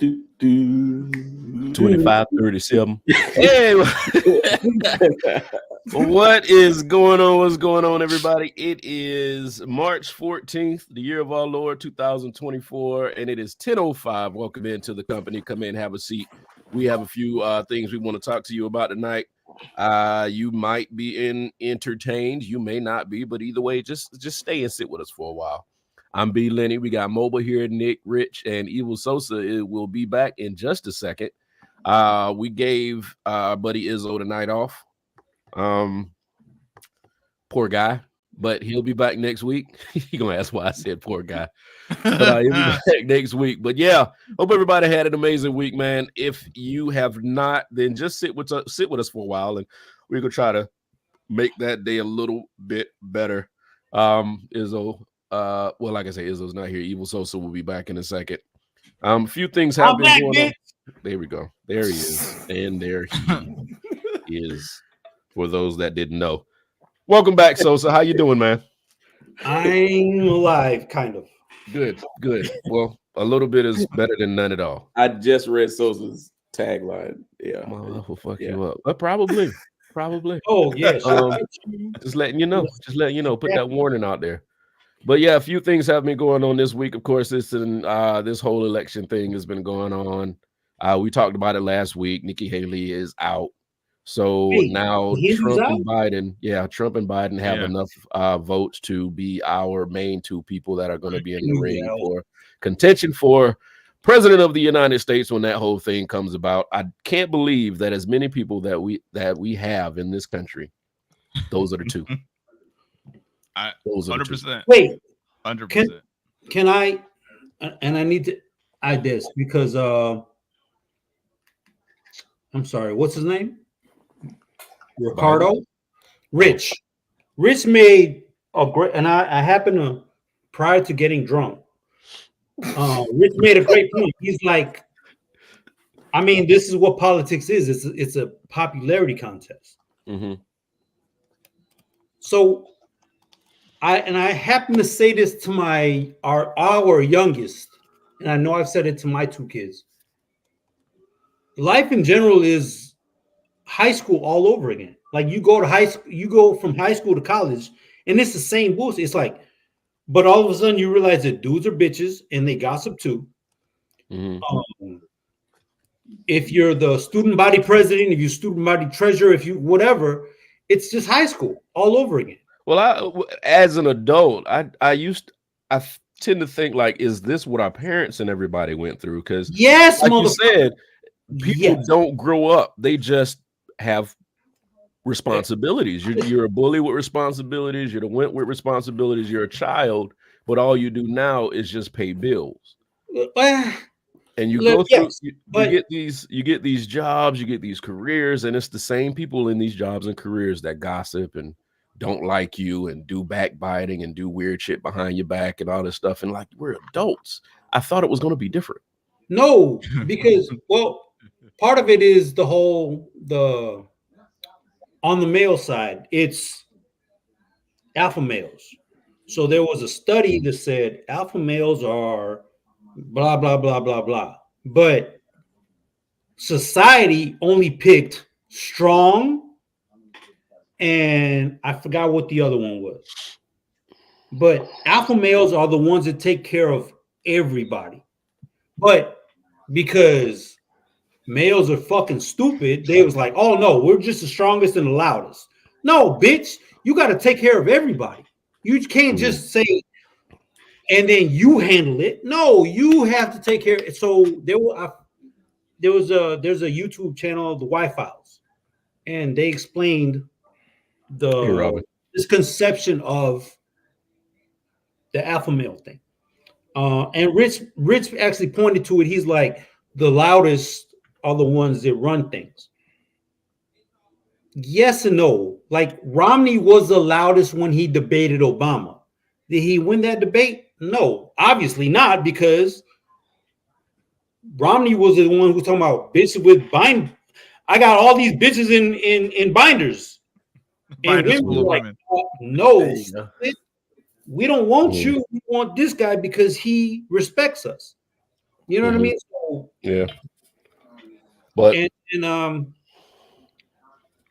2537. Hey, what is going on? What's going on, everybody? It is March 14th, the year of our Lord 2024, and it is 10:05. Welcome into the company. Come in, have a seat. We have a few things we want to talk to you about tonight. You might be entertained, you may not be, but either way, just stay and sit with us for a while. I'm B. Lenny. We got Mobile here, Nick, Rich, and Evil Sosa. It will be back in just a second. We gave buddy Izzo the night off. Poor guy, but he'll be back next week. You're gonna ask why I said poor guy, but he'll be back next week. But yeah, hope everybody had an amazing week, man. If you have not, then just sit with us for a while, and we're gonna try to make that day a little bit better. Izzo. Well, like I say, Izzo's not here. Evil Sosa will be back in a second. A few things have been going on. There we go. There he is. And there he is. For those that didn't know. Welcome back, Sosa. How you doing, man? I'm alive, kind of. Good. Well, a little bit is better than none at all. I just read Sosa's tagline. Yeah. Well, will fuck you up. Probably. Oh, yes. Just letting you know. Put that warning out there. But yeah, a few things have been going on this week. Of course, this whole election thing has been going on. We talked about it last week. Nikki Haley is out. So now Trump and Biden have enough votes to be our main two people that are going to be in the ring for contention for president of the United States when that whole thing comes about. I can't believe that as many people that we have in this country, those are the two. 100%. Wait, 100%. Can I? And I need to add this because I'm sorry. What's his name? Ricardo. Rich made a great, and I happen to, prior to getting drunk, Rich made a great point. He's like, I mean, this is what politics is. It's a popularity contest. Mm-hmm. So I happen to say this to our youngest, and I know I've said it to my two kids. Life in general is high school all over again. Like you go from high school to college, and it's the same bullshit. It's like, but all of a sudden you realize that dudes are bitches and they gossip too. Mm-hmm. If you're the student body president, if you're student body treasurer, if you whatever, it's just high school all over again. Well, as an adult, I tend to think like, is this what our parents and everybody went through? Because yes, like you said, people don't grow up; they just have responsibilities. You're a bully with responsibilities. You're the wimp with responsibilities. You're a child, but all you do now is just pay bills. And you go through. You get these jobs, you get these careers, and it's the same people in these jobs and careers that gossip and don't like you and do backbiting and do weird shit behind your back and all this stuff. And like, we're adults. I thought it was going to be different. No, because part of it is on the male side, it's alpha males. So there was a study that said alpha males are blah, blah, blah, blah, blah. But society only picked strong, and I forgot what the other one was. But alpha males are the ones that take care of everybody. But because males are fucking stupid, they was like, oh no, we're just the strongest and the loudest. No, bitch, you got to take care of everybody. You can't just say, and then you handle it. No, you have to take care. So there's a YouTube channel, the Y-Files, and they explained this conception of the alpha male thing. And Rich actually pointed to it. He's like, the loudest are the ones that run things. Yes and no. Like Romney was the loudest when he debated Obama. Did he win that debate? No, obviously not, because Romney was the one who was talking about bitches with bind. I got all these bitches in binders. And women were like, no, we don't want you. We want this guy because he respects us. You know what I mean? So Yeah. But and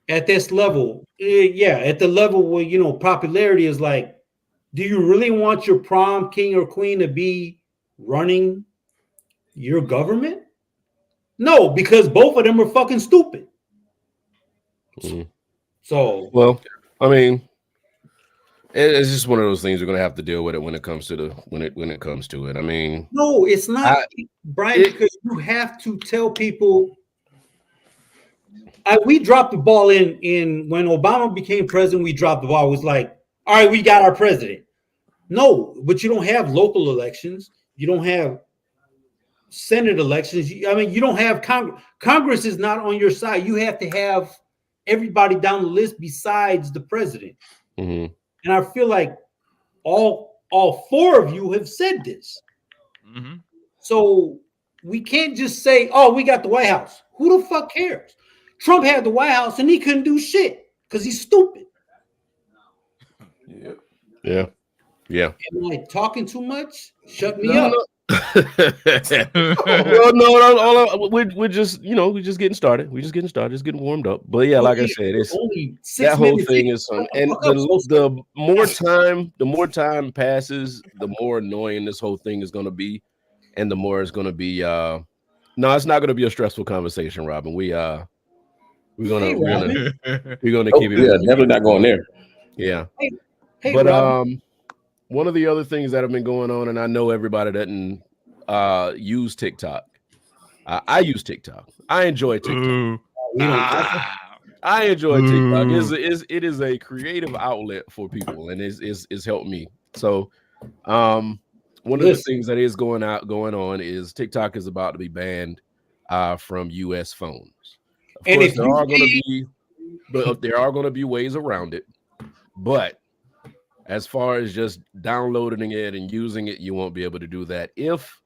at this level, at the level where popularity is like, do you really want your prom king or queen to be running your government? No, because both of them are fucking stupid. So, well, I mean, it's just one of those things we're gonna have to deal with it when it comes to when it comes to it. I mean, no, it's not, Brian, because you have to tell people. We dropped the ball in when Obama became president. We dropped the ball. It was like, all right, we got our president. No, but you don't have local elections. You don't have Senate elections. I mean, you don't have Congress. Congress is not on your side. You have to have everybody down the list besides the president. Mm-hmm. And I feel like all four of you have said this. Mm-hmm. So we can't just say, oh, we got the White House. Who the fuck cares? Trump had the White House and he couldn't do shit because he's stupid. Yeah. Am I talking too much? Shut me up. Well, no, we're just we're just getting started. We're just getting started, just getting warmed up. But yeah, like I said, it's only 6 that whole minutes. thing is fun. And the more time passes, the more annoying this whole thing is going to be, and the more it's going to be. No, it's not going to be a stressful conversation, Robin. We're gonna keep it. Yeah, definitely not going there. Yeah. Hey, but Robin. One of the other things that have been going on, and I know everybody doesn't use TikTok. I use TikTok. I enjoy TikTok. I enjoy TikTok. It is a creative outlet for people, and it's helped me. So, one of the things that is going on is TikTok is about to be banned from U.S. phones. Of course, there are going to be ways around it, but as far as just downloading it and using it, you won't be able to do that if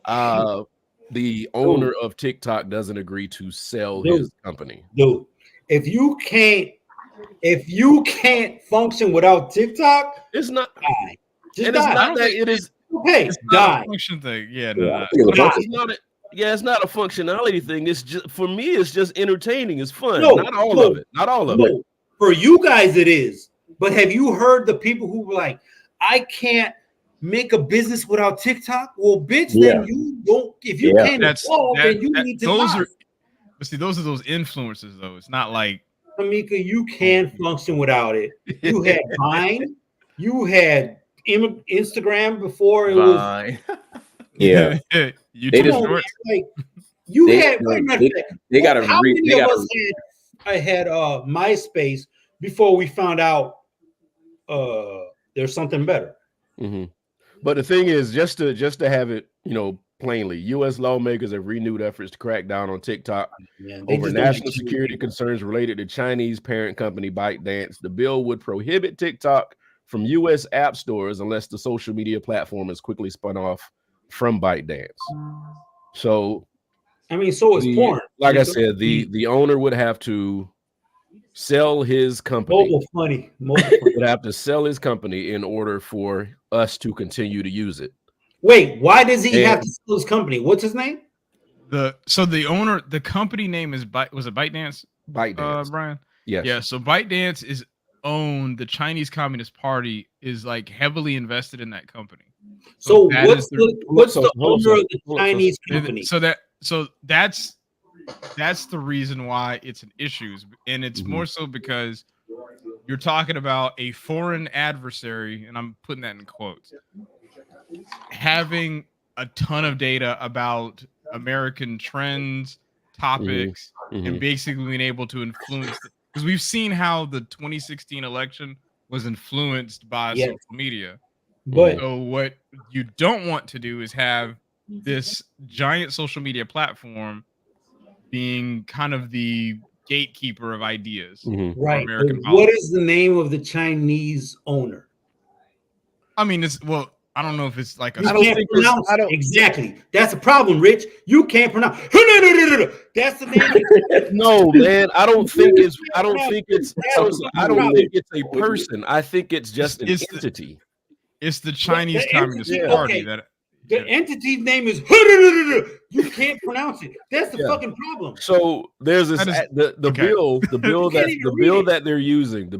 the owner of TikTok doesn't agree to sell his company. Dude, if you can't function without TikTok, it's not. Die. Just and die. It's not that it is. Okay, it's die. not a function thing. Yeah, no. It's not a functionality thing. It's just, for me, it's just entertaining. It's fun. No, not all of it. Not all of it. For you guys, it is. But have you heard the people who were like, I can't make a business without TikTok? Well, bitch, then you don't. If you can't evolve, then you need to buy. But see, those are those influencers, though. It's not like Amika, you can function without it. You had Vine, you had Instagram before it was. Yeah, you they just like you they, had. They got to how many of us had MySpace before we found out there's something better. Mm-hmm. But the thing is, just to have it, plainly, U.S. lawmakers have renewed efforts to crack down on TikTok over national security concerns related to Chinese parent company ByteDance. The bill would prohibit TikTok from U.S. app stores unless the social media platform is quickly spun off from ByteDance. So, I mean, so is porn. Like I said, the owner would have to sell his company. Mobile funny. Would have to sell his company in order for us to continue to use it. Wait, why does he have to sell his company? What's his name? The owner, the company name is was it ByteDance? ByteDance, Brian. Yes. Yeah. So ByteDance is owned. The Chinese Communist Party is like heavily invested in that company. So what's the owner of the Chinese company? So that's the reason why it's an issue, and it's more so because you're talking about a foreign adversary, and I'm putting that in quotes, having a ton of data about American trends, topics, and basically being able to influence. Because we've seen how the 2016 election was influenced by social media. But so what you don't want to do is have this giant social media platform being kind of the gatekeeper of ideas. Right. What is the name of the Chinese owner? I mean, I don't know if it's like exactly. That's a problem, Rich. You can't pronounce. That's the name. No, man. I don't think it's a person. I think it's just an entity. It's the Chinese Communist Party that. The entity's name is you can't pronounce it. That's the fucking problem. So there's this the bill that they're using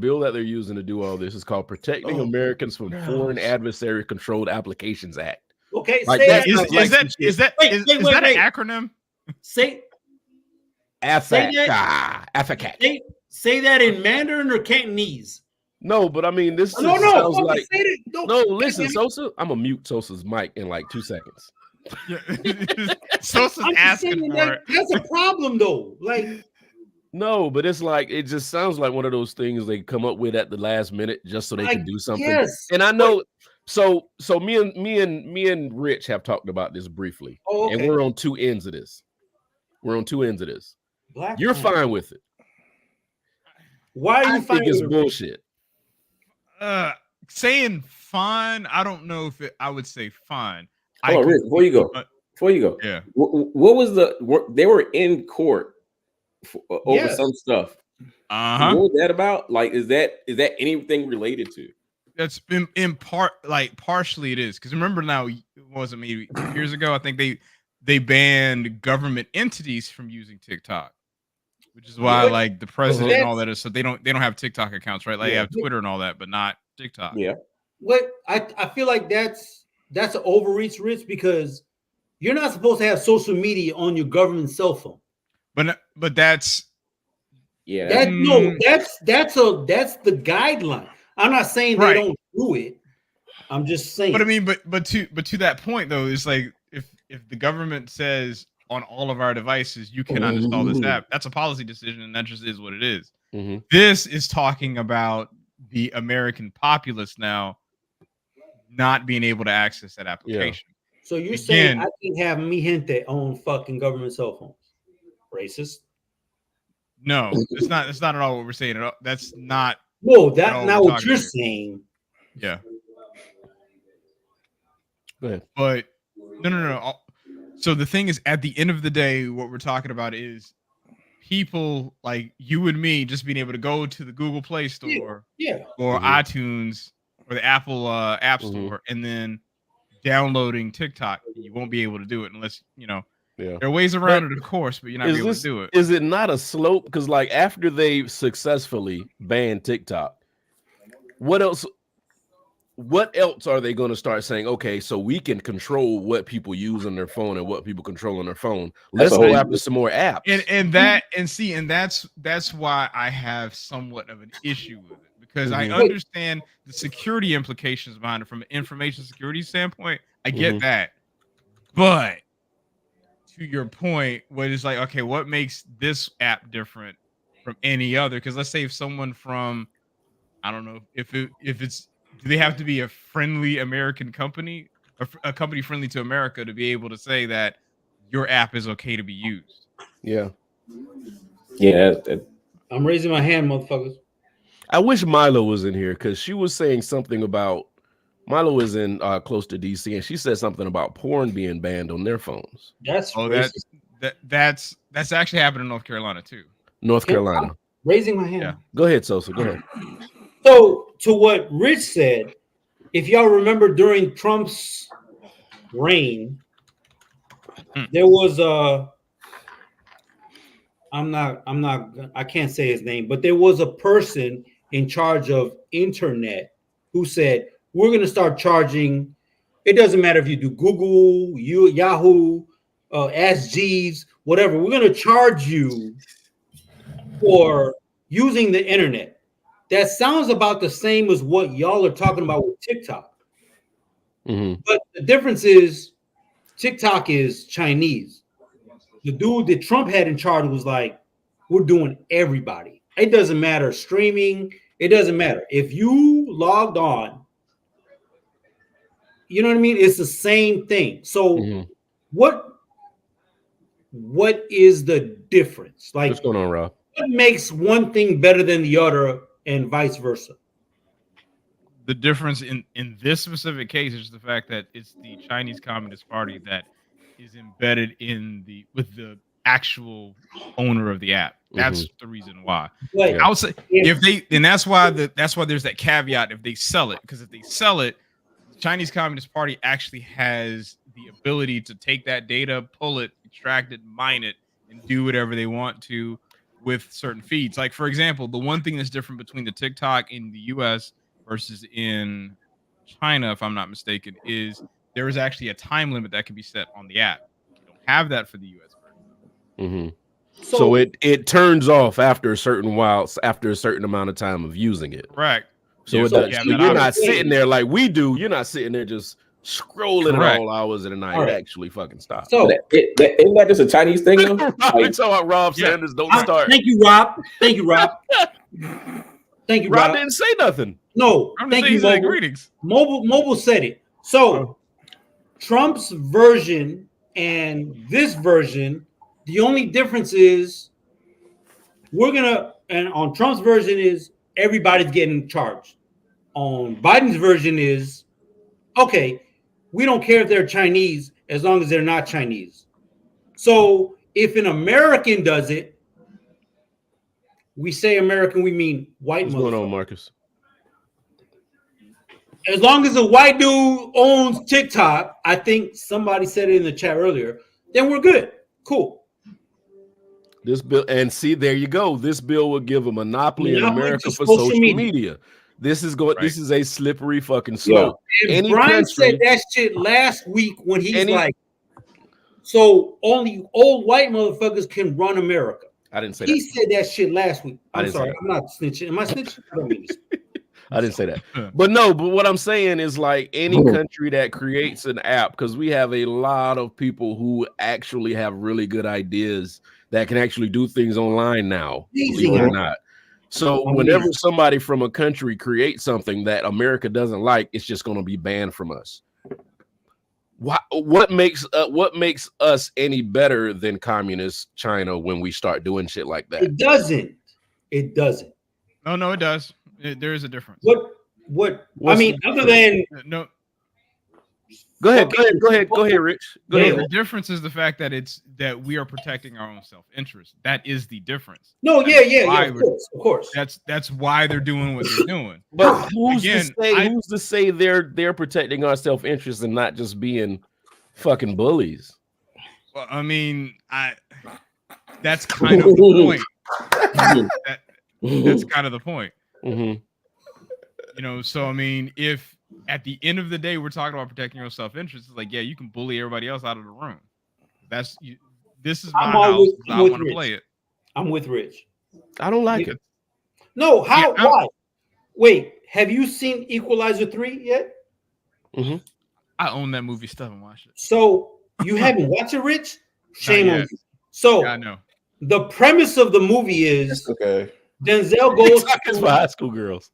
to do all this is called Protecting Americans from Foreign Adversary Controlled Applications Act. Okay, like say that, that. Is that an acronym? Say AFAC. Say that in Mandarin or Cantonese. No, but I mean, this sounds like listen, Sosa. I'm gonna mute Sosa's mic in like 2 seconds. Yeah. Sosa's asking for it. That's a problem, though. Like, no, but it's like it just sounds like one of those things they come up with at the last minute just so they can do something. Yes, and I know. So me and Rich have talked about this briefly, and we're on two ends of this. You're fine with it. Why are you fine with it's it? bullshit. Saying fine, I don't know if I would say fine. Rick, before you go, yeah. What was they were in court over some stuff. What was that about? Like, is that anything related to? That's in part, like partially it is, because remember now, it wasn't maybe years ago. I think they banned government entities from using TikTok, which is why like the president and all that is so they don't have TikTok accounts, right? Like they have Twitter and all that, but not TikTok. Yeah. What I feel like that's an overreach, Rich, because you're not supposed to have social media on your government cell phone. But that's that's the guideline. I'm not saying they don't do it. I'm just saying. But I mean, but to that point though, it's like if the government says on all of our devices you cannot install this app, that's a policy decision, and that just is what it is. Mm-hmm. This is talking about the American populace now not being able to access that application. Yeah. So you're saying I can have mi gente on fucking government cell phones? Racist? No, it's not. It's not at all what we're saying. That's not. No, that's not what you're saying. Yeah. Go ahead. But no. So the thing is, at the end of the day, what we're talking about is people like you and me just being able to go to the Google Play Store, or iTunes, or the Apple App Store, and then downloading TikTok. You won't be able to do it unless there are ways around it, of course, but you're not able to do it. Is it not a slope? Because like after they successfully banned TikTok, what else are they going to start saying? Okay, so we can control what people use on their phone and what people control on their phone. Let's go after some more apps. And that's why I have somewhat of an issue with it, because I understand the security implications behind it from an information security standpoint. I get that, but to your point, what is like, okay, what makes this app different from any other? Because let's say if someone from, I don't know, if it's, do they have to be a friendly American company, a company friendly to America to be able to say that your app is okay to be used? Yeah. I'm raising my hand, motherfuckers. I wish Milo was in here because she was saying something about Milo is in close to DC, and she said something about porn being banned on their phones. That's actually happened in North Carolina too. North Carolina. Raising my hand. Yeah. Go ahead, Sosa. Go ahead. So to what Rich said, if y'all remember during Trump's reign, there was I can't say his name, but there was a person in charge of internet who said, we're going to start charging. It doesn't matter if you do Google, Yahoo, Ask Jeeves, whatever. We're going to charge you for using the internet. That sounds about the same as what y'all are talking about with TikTok. But the difference is TikTok is Chinese. The dude that Trump had in charge was like, we're doing everybody. It doesn't matter streaming. It doesn't matter. If you logged on, you know what I mean? It's the same thing. So what is the difference? Like, what's going on, Rob? What makes one thing better than the other and vice versa? The difference in this specific case is the fact that it's the Chinese Communist Party that is embedded with the actual owner of the app. That's the reason why. Right. I would say that's why there's that caveat if they sell it, because if they sell it, the Chinese Communist Party actually has the ability to take that data, pull it, extract it, mine it, and do whatever they want to with certain feeds. Like, for example, the one thing that's different between the TikTok in the US versus in China, if I'm not mistaken, is there is actually a time limit that can be set on the app. You don't have that for the US version. So it turns off after a certain amount of time of using it. Correct. So you're not sitting there like we do. You're not sitting there just scrolling at all hours of the night. It actually fucking stops. So isn't that just a Chinese thing? Though? Like, talking about Rob Sanders. Don't start. Thank you, Rob. Thank you, Rob. Thank you, Rob. Rob didn't say nothing. No, thank you, Mobile. Greetings. Mobile said it. So Trump's version and this version, the only difference is and on Trump's version is everybody's getting charged. On Biden's version is, okay, we don't care if they're Chinese as long as they're not Chinese. So if an American does it, we say American, we mean white. What's going on, Marcus? As long as a white dude owns TikTok, I think somebody said it in the chat earlier, then we're good. Cool. This bill, and see, there you go. This bill will give a monopoly in America for social media. This is going. Right. This is a slippery fucking slope. And Brian said that shit last week when he's like, "So only old white motherfuckers can run America." I didn't say that. He said that shit last week. I'm sorry, I'm not snitching. Am I snitching? I don't mean to. I didn't say that. But what I'm saying is like any country that creates an app, because we have a lot of people who actually have really good ideas that can actually do things online now, believe it or not. So whenever somebody from a country creates something that America doesn't like, it's just going to be banned from us. What makes us any better than communist China when we start doing shit like that? It doesn't. No, it does. There is a difference. What I mean, other than no. Go ahead, Rich. Go ahead. The difference is the fact that we are protecting our own self-interest. That is the difference. No, yeah, of course. That's why they're doing what they're doing. But who's to say they're protecting our self-interest and not just being fucking bullies? Well, I mean, that's kind of the point. That's kind of the point. Mm-hmm. You know, so I mean, if at the end of the day we're talking about protecting your self-interest, it's like, yeah, you can bully everybody else out of the room. This is my house. I want to play it. I'm with Rich. I don't like it. No, how? Why? Wait, have you seen Equalizer 3 yet? Mm-hmm. I own that movie stuff and watch it. So you haven't watched it, Rich? Shame on you. So I know. The premise of the movie is okay. Denzel goes for high school girls.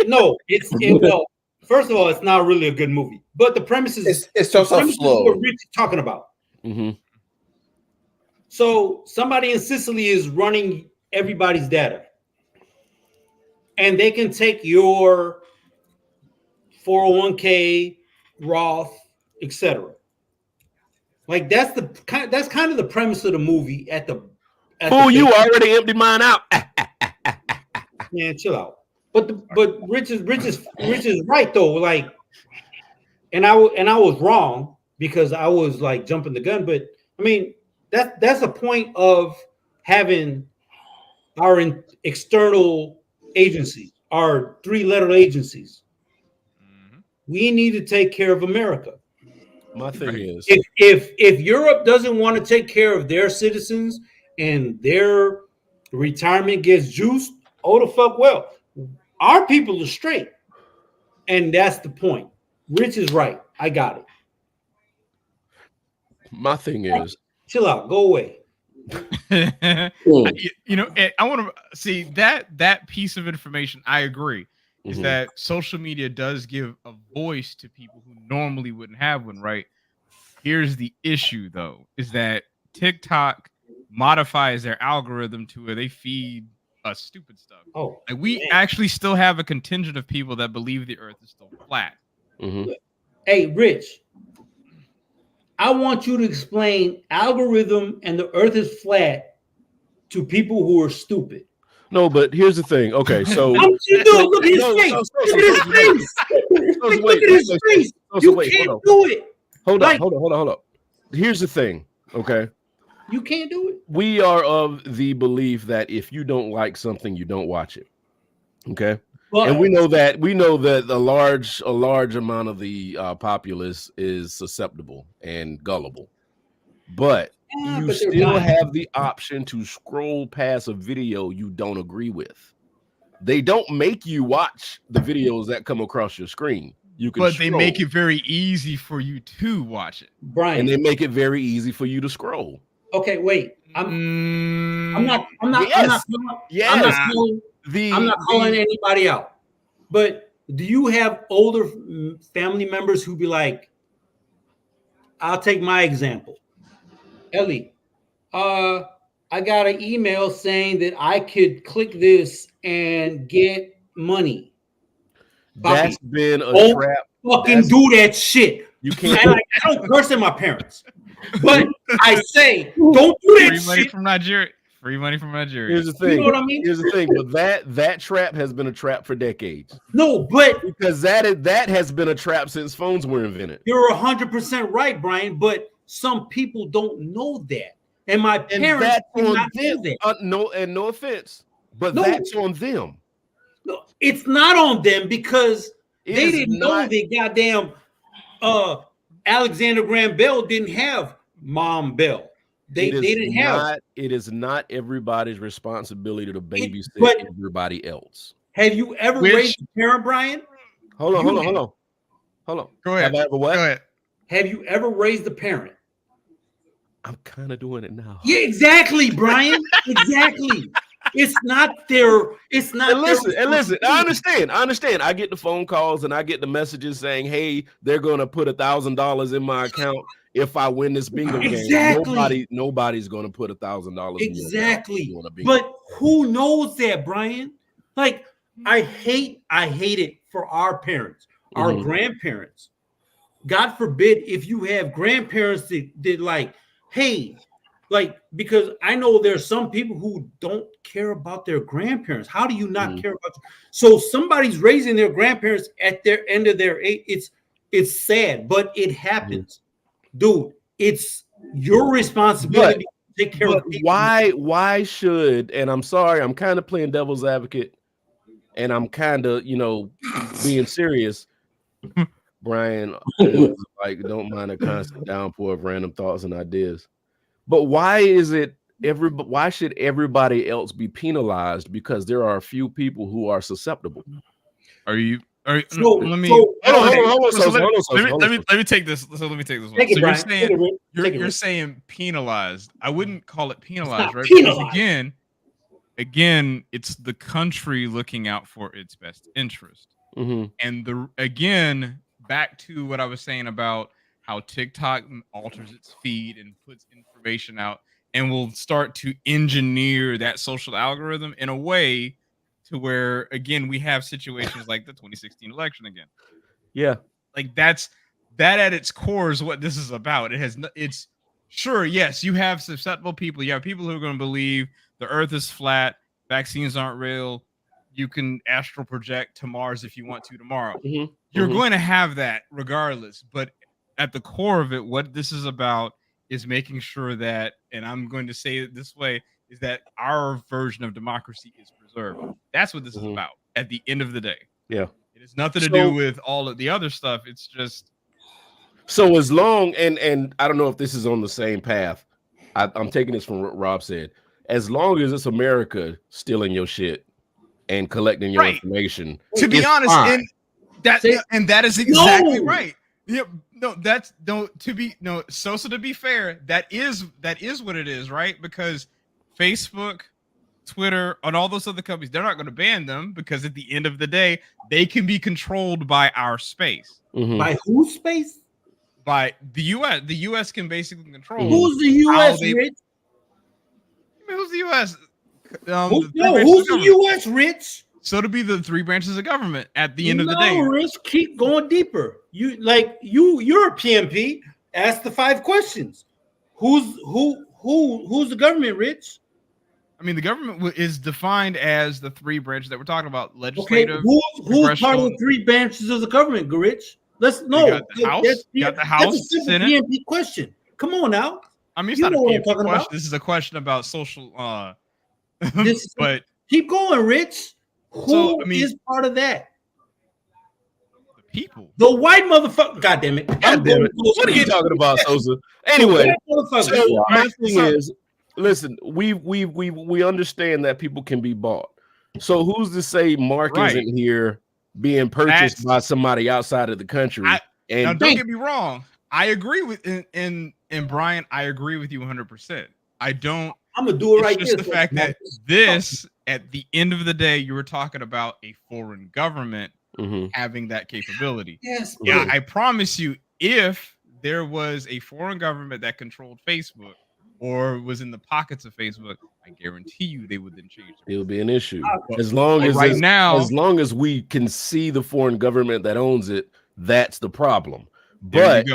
No, well, first of all, it's not really a good movie. But the premise is it's so slow. What Rich is talking about. Mm-hmm. So somebody in Sicily is running everybody's data, and they can take your 401k, Roth, etc. Like that's kind of the premise of the movie. You already emptied mine out. Man, chill out. But Rich is right though. Like, and I was wrong because I was like jumping the gun. But I mean, that's a point of having our external agencies, our 3-letter agencies. Mm-hmm. We need to take care of America. My thing is, if Europe doesn't want to take care of their citizens and their retirement gets juiced, oh the fuck well. Our people are straight. And that's the point. Rich is right. I got it. My thing is, chill out. Go away. I want to see that piece of information. I agree. Is that social media does give a voice to people who normally wouldn't have one, right? Here's the issue, though, is that TikTok modifies their algorithm to where they feed us stupid stuff. Oh, like we actually still have a contingent of people that believe the earth is still flat. Mm-hmm. Hey, Rich, I want you to explain algorithm and the earth is flat to people who are stupid. No, but here's the thing. Okay, so look at his face. Look at his face. Look at his face. You can't do it. Hold up. Here's the thing, okay? You can't do it. We are of the belief that if you don't like something, you don't watch it. Okay. But, and we know that a large amount of the populace is susceptible and gullible. But you still have the option to scroll past a video you don't agree with. They don't make you watch the videos that come across your screen. You can, but they make it very easy for you to watch it, Brian. And they make it very easy for you to scroll. Okay, wait. I'm not calling anybody out. But do you have older family members who be like, I'll take my example. Ellie, I got an email saying that I could click this and get money. That's been a trap. Fucking do that shit. You can't. I don't curse at my parents, but I say don't do that Free money shit. from Nigeria. Free money from Nigeria. Here's the thing. You know what I mean? Here's the thing. But that trap has been a trap for decades. No, but because that has been a trap since phones were invented. You're 100% right, Brian. But some people don't know that, and my parents do not know that. No offense, but that's on them. No, it's not on them because they didn't know that goddamn Alexander Graham Bell didn't have Mom Bell. They didn't have. It is not everybody's responsibility to babysit everybody else. Have you ever raised a parent, Brian? Hold on. Go ahead. Have I ever what? Go ahead. Have you ever raised a parent? I'm kind of doing it now. Yeah, exactly, Brian. Exactly. It's not their. It's not. And listen. I understand. I get the phone calls and I get the messages saying, "Hey, they're going to put $1,000 in my account if I win this bingo game." Nobody's going to put $1,000. Exactly. But who knows that, Brian? Like, I hate it for our parents, our grandparents. God forbid if you have grandparents that like, hey. Like, because I know there's some people who don't care about their grandparents. How do you not care about them? So somebody's raising their grandparents at their end of their age. It's sad, but it happens. Dude, it's your responsibility to take care of people. Why should, and I'm sorry, I'm kind of playing devil's advocate, and I'm kind of, being serious. Brian, like, don't mind a constant downpour of random thoughts and ideas. But why should everybody else be penalized because there are a few people who are susceptible? Let me take this. So let me take this one. So you're saying penalized. I wouldn't call it penalized, right? Penalized. Because again, it's the country looking out for its best interest. And again, back to what I was saying about how TikTok alters its feed and puts information out and will start to engineer that social algorithm in a way to where, again, we have situations like the 2016 election again. Yeah. Like that at its core is what this is about. It's sure, yes, you have susceptible people. You have people who are going to believe the earth is flat, vaccines aren't real. You can astral project to Mars if you want to tomorrow. You're going to have that regardless, but at the core of it, what this is about is making sure that, and I'm going to say it this way, is that our version of democracy is preserved. That's what this is about at the end of the day. Yeah. It has nothing to do with all of the other stuff. It's just. So as long, and I don't know if this is on the same path. I'm taking this from what Rob said. As long as it's America stealing your shit and collecting your information. To be honest, and that is exactly right. Yeah, to be fair, that is what it is, right? Because Facebook, Twitter, and all those other companies, they're not going to ban them because at the end of the day, they can be controlled by our space. By whose space? By the U.S. The U.S. can basically control. Who's the U.S., Rich? Who's the U.S.? Who's the U.S., Rich? So to be the three branches of government at the end of the day. Rich, keep going deeper. You're a PMP. Ask the 5 questions. Who's the government, Rich? I mean, the government is defined as the 3 branches that we're talking about: legislative. Okay, who's part of the 3 branches of the government, Rich? Let's no. You got the House, that's a simple Senate. PNP question. Come on now. I mean, it's not a PNP question. About. This is a question about social. But keep going, Rich. Who is part of that? The people. The white motherfucker. God damn it. God damn it. What are you talking about, Sosa? Anyway, so my thing is, listen, we understand that people can be bought. So who's to say Mark isn't here being purchased by somebody outside of the country? Now, don't get me wrong. I agree with and Brian. I agree with you 100%. I don't. I'm gonna do it right. Just the fact that this, at the end of the day, you were talking about a foreign government having that capability. Yes. Yeah. I promise you, if there was a foreign government that controlled Facebook or was in the pockets of Facebook, I guarantee you they would then change. It would be an issue as long as we can see the foreign government that owns it. That's the problem. But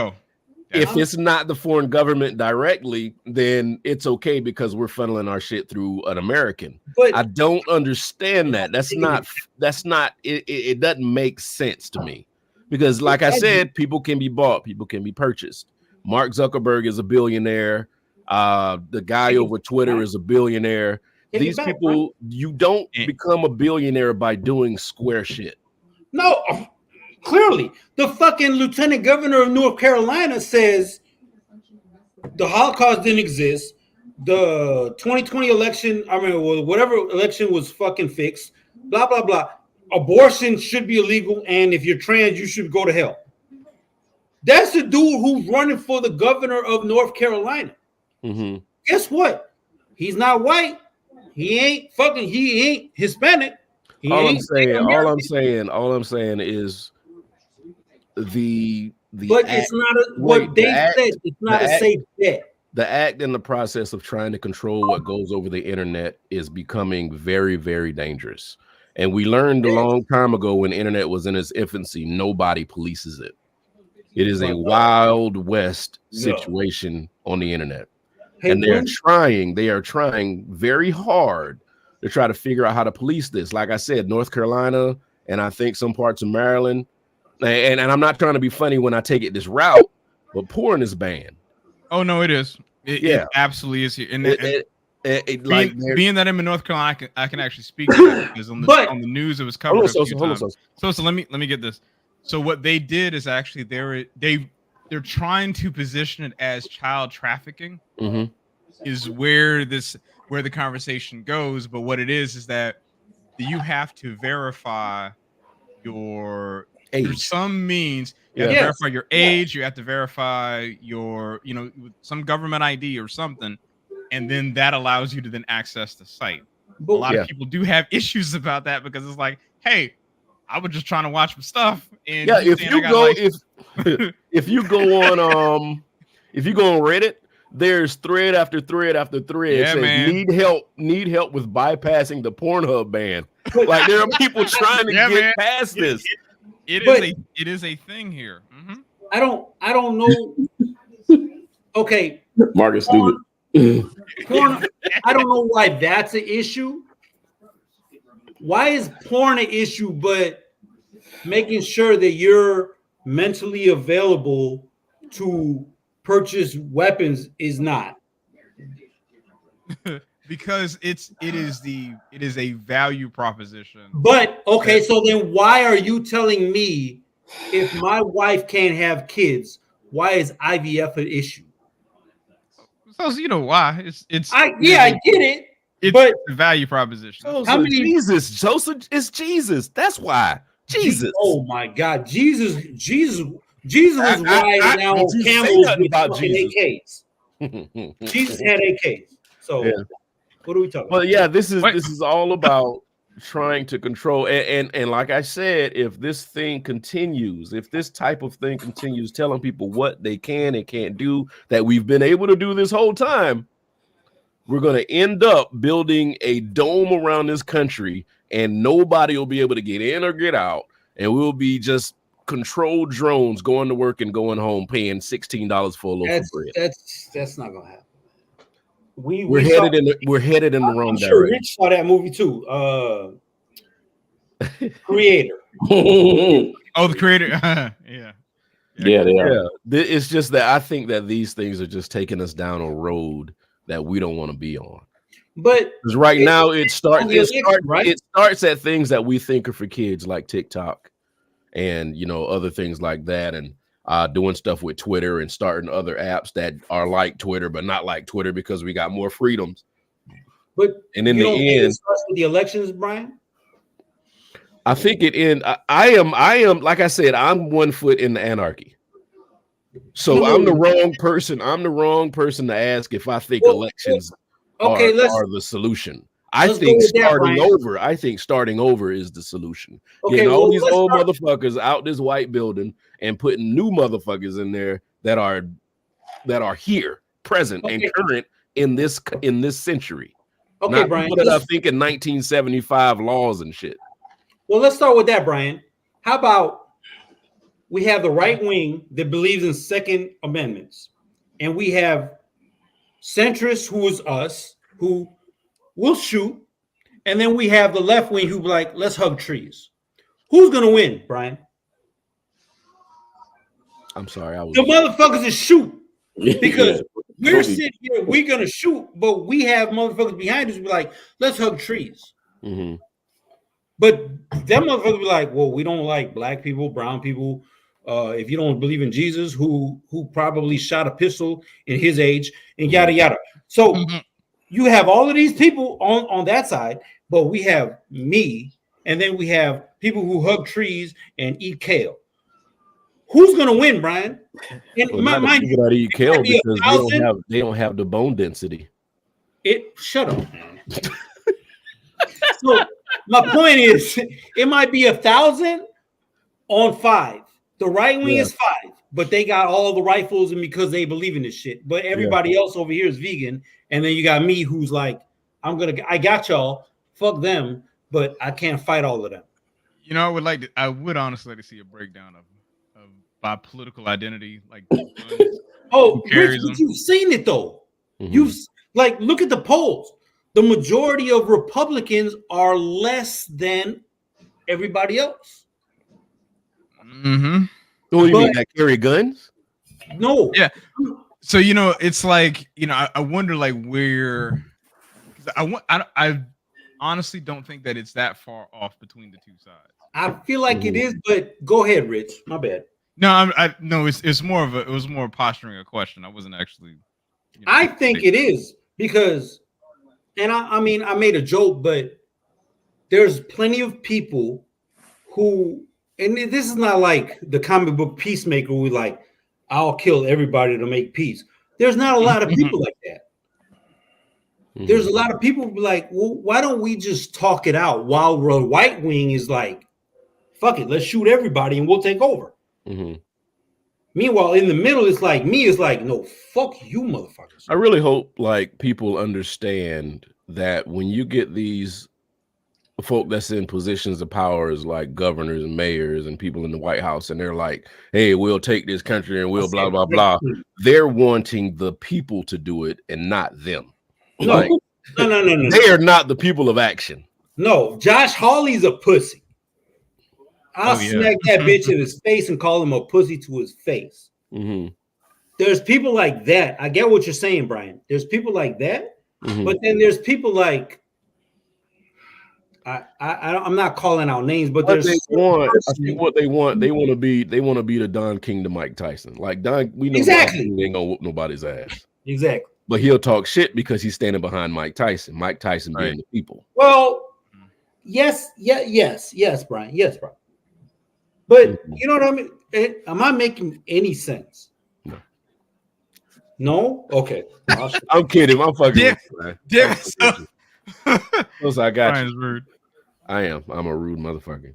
if it's not the foreign government directly, then it's okay because we're funneling our shit through an American. But I don't understand that. That's not. It doesn't make sense to me because, like I said, people can be bought, people can be purchased. Mark Zuckerberg is a billionaire. The guy over Twitter is a billionaire. These people, you don't become a billionaire by doing square shit. No. Clearly, the fucking lieutenant governor of North Carolina says the Holocaust didn't exist. The 2020 election, whatever election was fucking fixed. Blah, blah, blah. Abortion should be illegal. And if you're trans, you should go to hell. That's the dude who's running for the governor of North Carolina. Mm-hmm. Guess what? He's not white. He ain't Hispanic. All I'm saying is but act, it's not what they said. It's not a safe bet. The act and the process of trying to control what goes over the internet is becoming very, very dangerous. And we learned a long time ago when internet was in its infancy, nobody polices it. It is a wild west situation on the internet. And they are trying very hard to try to figure out how to police this. Like I said, North Carolina, and I think some parts of Maryland. And I'm not trying to be funny when I take it this route, but porn is banned. Oh no, it is. It absolutely is here. And being that I'm in North Carolina, I can actually speak to that because on the news it was covered. So let me get this. So what they did is actually they're trying to position it as child trafficking. Is where the conversation goes. But what it is that you have to verify your age. There's some means you have to verify your age, you have to verify your, some government ID or something, and then that allows you to then access the site. But a lot of people do have issues about that because it's like, hey, I was just trying to watch some stuff. And if you go on Reddit, there's thread after thread after thread. Yeah, man. Need help with bypassing the Pornhub ban. Like there are people trying to get past this. It is a thing here. Mm-hmm. I don't know. Okay, Marcus, stupid. Porn. I don't know why that's an issue. Why is porn an issue? But making sure that you're mentally available to purchase weapons is not. Because it is a value proposition. But okay, so then why are you telling me if my wife can't have kids, why is IVF an issue? So you know why? I get it. But a value proposition. How many Jesus, Joseph? It's Jesus. That's why. Jesus. Oh my God, Jesus was riding down on camels with AKs. Jesus had AKs. So what are we talking about? Well, this is all about trying to control and like I said, if this thing continues, if this type of thing continues, telling people what they can and can't do that we've been able to do this whole time, we're going to end up building a dome around this country and nobody will be able to get in or get out, and we'll be just controlled drones going to work and going home paying $16 for a loaf of bread. That's not going to happen. We're headed in the wrong direction. Sure, Rich saw that movie too. Creator. Oh, the Creator. Yeah. Yeah, they are. It's just that I think that these things are just taking us down a road that we don't want to be on. But because right now it starts at things that we think are for kids, like TikTok and other things like that, and doing stuff with Twitter and starting other apps that are like Twitter but not like Twitter because we got more freedoms. But and in the end, it starts with the elections, Brian. I think it in. I am like I said, I'm 1 foot in the anarchy. So I'm the wrong person. I'm the wrong person to ask if I think elections are the solution. I think starting over is the solution. Getting all these old motherfuckers out this white building and putting new motherfuckers in there that are here, present and current in this century. Okay, not Brian. People that are thinking 1975 laws and shit. Well, let's start with that, Brian. How about we have the right wing that believes in Second Amendments, and we have centrists, who is us, who will shoot, and then we have the left wing who be like, let's hug trees. Who's gonna win, Brian? I'm sorry, the motherfuckers that shoot because we're sitting here, we're gonna shoot, but we have motherfuckers behind us be like, let's hug trees. Mm-hmm. But them motherfuckers be like, well, we don't like black people, brown people. If you don't believe in Jesus, who probably shot a pistol in his age, and yada yada. So you have all of these people on that side, but we have me, and then we have people who hug trees and eat kale. Who's gonna win, Brian? And mind you, that eat kale because they don't have the bone density. Shut up, man. So my point is, it might be 1,000 on 5. The right wing is 5, but they got all the rifles and because they believe in this shit. But everybody else over here is vegan, and then you got me who's like, I got y'all, fuck them, but I can't fight all of them. You know, I would honestly like to see a breakdown of by political identity, like Rich, you've seen it though. Mm-hmm. You've look at the polls. The majority of Republicans are less than everybody else. Mm-hmm. What do you mean, that carry guns? No. Yeah. So it's like I wonder where. I honestly don't think that it's that far off between the two sides. I feel like it is, but go ahead, Rich. My bad. No, it's more of it was more posturing a question. I wasn't actually. I think it is because, and I mean, I made a joke, but there's plenty of people who, and this is not like the comic book Peacemaker who like, I'll kill everybody to make peace. There's not a lot of people like that. There's a lot of people who be like, well, why don't we just talk it out? While the white wing is like, fuck it, let's shoot everybody and we'll take over. Mm-hmm. Meanwhile, in the middle, it's like no, fuck you, motherfuckers. I really hope people understand that when you get these folk that's in positions of power, as like governors and mayors and people in the White House, and they're like, hey, we'll take this country and we'll blah blah blah. They're wanting the people to do it and not them. No. They are not the people of action. No, Josh Hawley's a pussy. I'll smack that bitch in his face and call him a pussy to his face. Mm-hmm. There's people like that. I get what you're saying, Brian. There's people like that, but then there's people like I'm not calling out names, but there's what they want. They want to be the Don King to Mike Tyson. Like Don, we know exactly he ain't gonna whoop nobody's ass. Exactly. But he'll talk shit because he's standing behind Mike Tyson. Mike Tyson being the people. Well, yes, Brian. Yes, Brian. But you know what I mean? Am I making any sense? No? Okay. I'm kidding. I'm fucking with you, man. I got you. Rude. I am. I'm a rude motherfucker.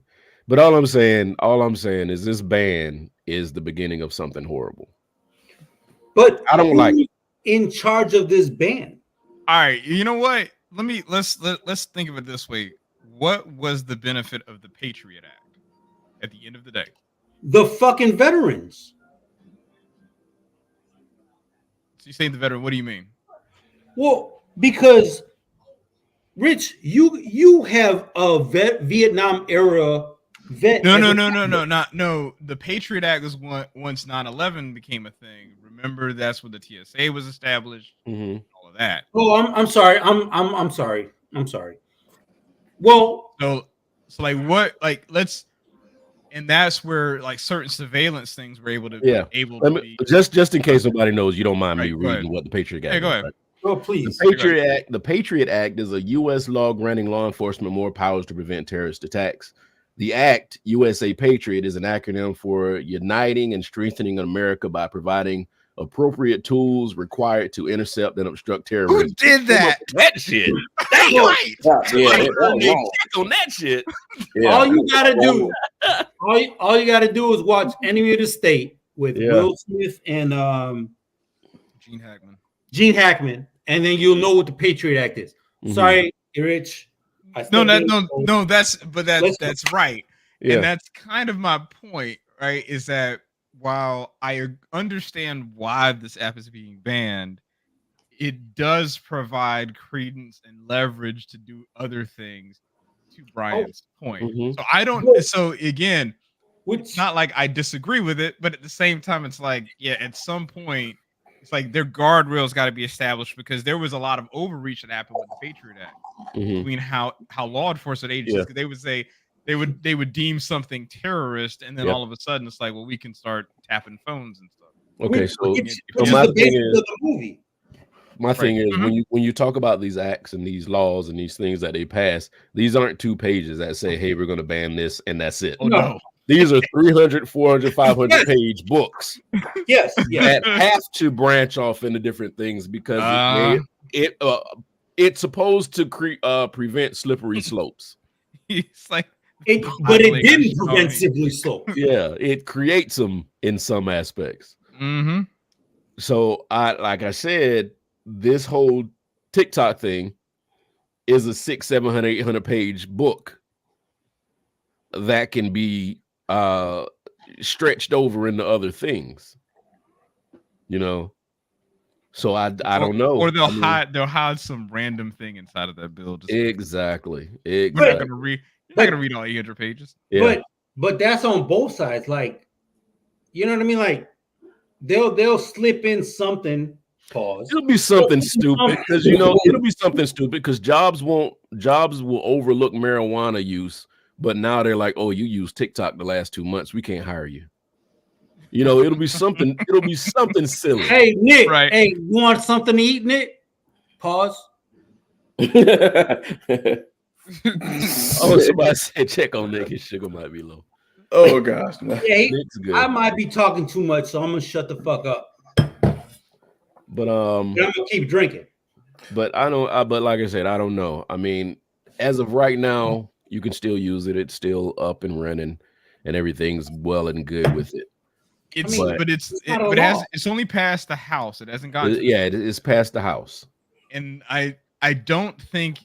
But all I'm saying is this ban is the beginning of something horrible. But I don't like it. In charge of this ban. All right. You know what? Let's think of it this way. What was the benefit of the Patriot Act? At the end of the day, the fucking veterans. So you saying the veteran? What do you mean? Well, because Rich, you have a Vietnam era No. The Patriot Act was once 9/11 became a thing. Remember, that's when the TSA was established. All of that. Oh, I'm sorry. I'm sorry. I'm sorry. Well, so like what? Like let's. And that's where like certain surveillance things were able to be. Just in case somebody knows, you don't mind me reading what the Patriot Act is. Go ahead. Right? Oh, please. The Patriot Act is a U.S. law granting law enforcement more powers to prevent terrorist attacks. The Act, USA Patriot, is an acronym for Uniting and Strengthening America by providing appropriate tools required to intercept and obstruct terrorism. Who did that? That shit. That's right. On that shit. Yeah. All you gotta do is watch Enemy of the State with Will Smith and Gene Hackman, and then you'll know what the Patriot Act is. Sorry, Rich. That's right. Yeah. And that's kind of my point, right? Is that while I understand why this app is being banned, it does provide credence and leverage to do other things, to Brian's point. So I don't. So again, it's not like I disagree with it, but at the same time, it's like, at some point, it's like their guardrails got to be established, because there was a lot of overreach that happened with the Patriot Act between how law enforcement agencies, they would say they would deem something terrorist, and then all of a sudden it's like, well, we can start tapping phones and stuff. Okay, so my thing is when you talk about these acts and these laws and these things that they pass, these aren't 2 pages that say, hey, we're going to ban this and that's it. Oh, no. These are 300, 400, 500 page books. Yes. That have to branch off into different things, because it's supposed to prevent slippery slopes. It's like, but it didn't prevent slippery slopes. Yeah, it creates them in some aspects. So like I said, this whole TikTok thing is a 600, 700, 800 page book that can be stretched over into other things, so I don't know, or they'll hide some random thing inside of that bill. Exactly. You're not gonna read all 800 pages. But that's on both sides. Like, you know what I mean? Like, they'll slip in something. Pause. It'll be something stupid, because it'll be something stupid because jobs will overlook marijuana use, but now they're like, oh, you used TikTok the last 2 months, we can't hire you. It'll be something. It'll be something silly. Hey, Nick. Right. Hey, you want something to eat, Nick? Pause. Somebody said check on Nick. His sugar might be low. Oh gosh, man. Yeah, I might be talking too much, so I'm gonna shut the fuck up. But I'm gonna keep drinking. But but like I said, I don't know. I mean, as of right now, you can still use it. It's still up and running, and everything's well and good with it. It's only passed the House. It hasn't gone. It's past the House. And I don't think,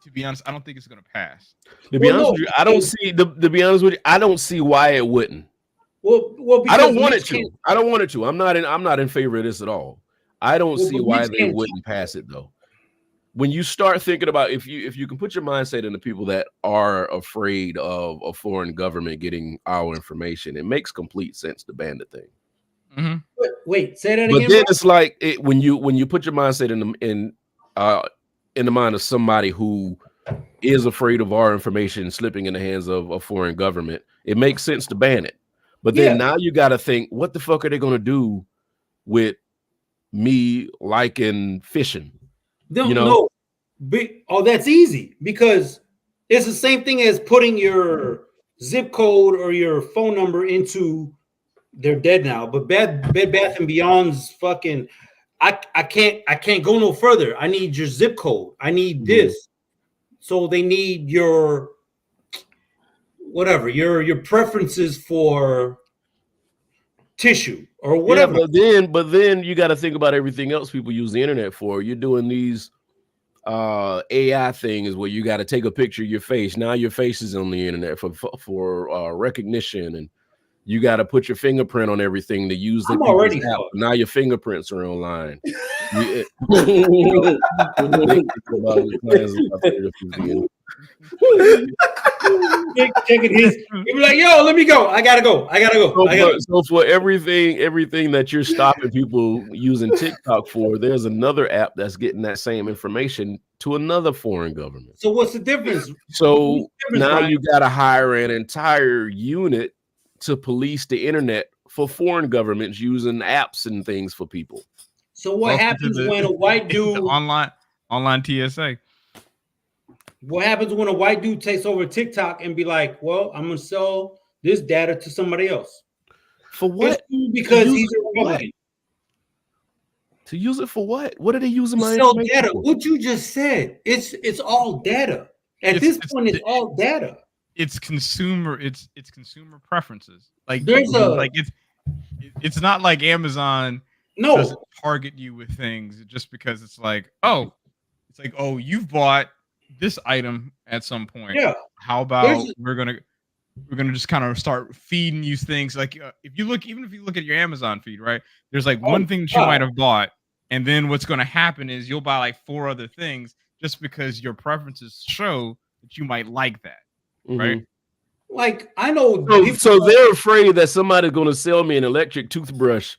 to be honest, I don't think it's going to pass. To be honest with you, I don't see. To be honest with you, I don't see why it wouldn't. Well, I don't want it to. I don't want it to. I'm not in favor of this at all. I don't see why they wouldn't pass it though. When you start thinking about if you can put your mindset into people that are afraid of a foreign government getting our information, it makes complete sense to ban the thing. Wait, say that again. But then it's like when you put your mindset in the mind of somebody who is afraid of our information slipping in the hands of a foreign government, it makes sense to ban it. But then now you got to think, what the fuck are they going to do with me liking fishing? No, that's easy, because it's the same thing as putting your zip code or your phone number into. They're dead now, but Bed Bath and Beyond's fucking. I can't go no further. I need your zip code. I need this. So they need your whatever your preferences for tissue or whatever. But then you got to think about everything else people use the internet for. You're doing these AI things where you got to take a picture of your face. Now your face is on the internet for recognition, and you got to put your fingerprint on everything to use the app. Now your fingerprints are online. Checking his. He be like, "Yo, let me go. I gotta go. So for everything that you're stopping people using TikTok for, there's another app that's getting that same information to another foreign government. So what's the difference? So now Ryan? you got to hire an entire unit to police the internet for foreign governments using apps and things for people. So what happens when a white dude online TSA? What happens when a white dude takes over TikTok and be like, "Well, I'm gonna sell this data to somebody else"? For what? Because he's a Republican. To use it for what? What are they using my sell data? For? What you just said. It's all data. At this point, it's all data. It's consumer. It's consumer preferences. Like it's not like Amazon. No, doesn't target you with things just because it's like, oh, you've bought this item at some point. Yeah. How about we're gonna just kind of start feeding you things like if you look at your Amazon feed, right? There's like one thing that you might have bought, and then what's going to happen is you'll buy like 4 other things just because your preferences show that you might like that, right? Like I know. So they're afraid that somebody's going to sell me an electric toothbrush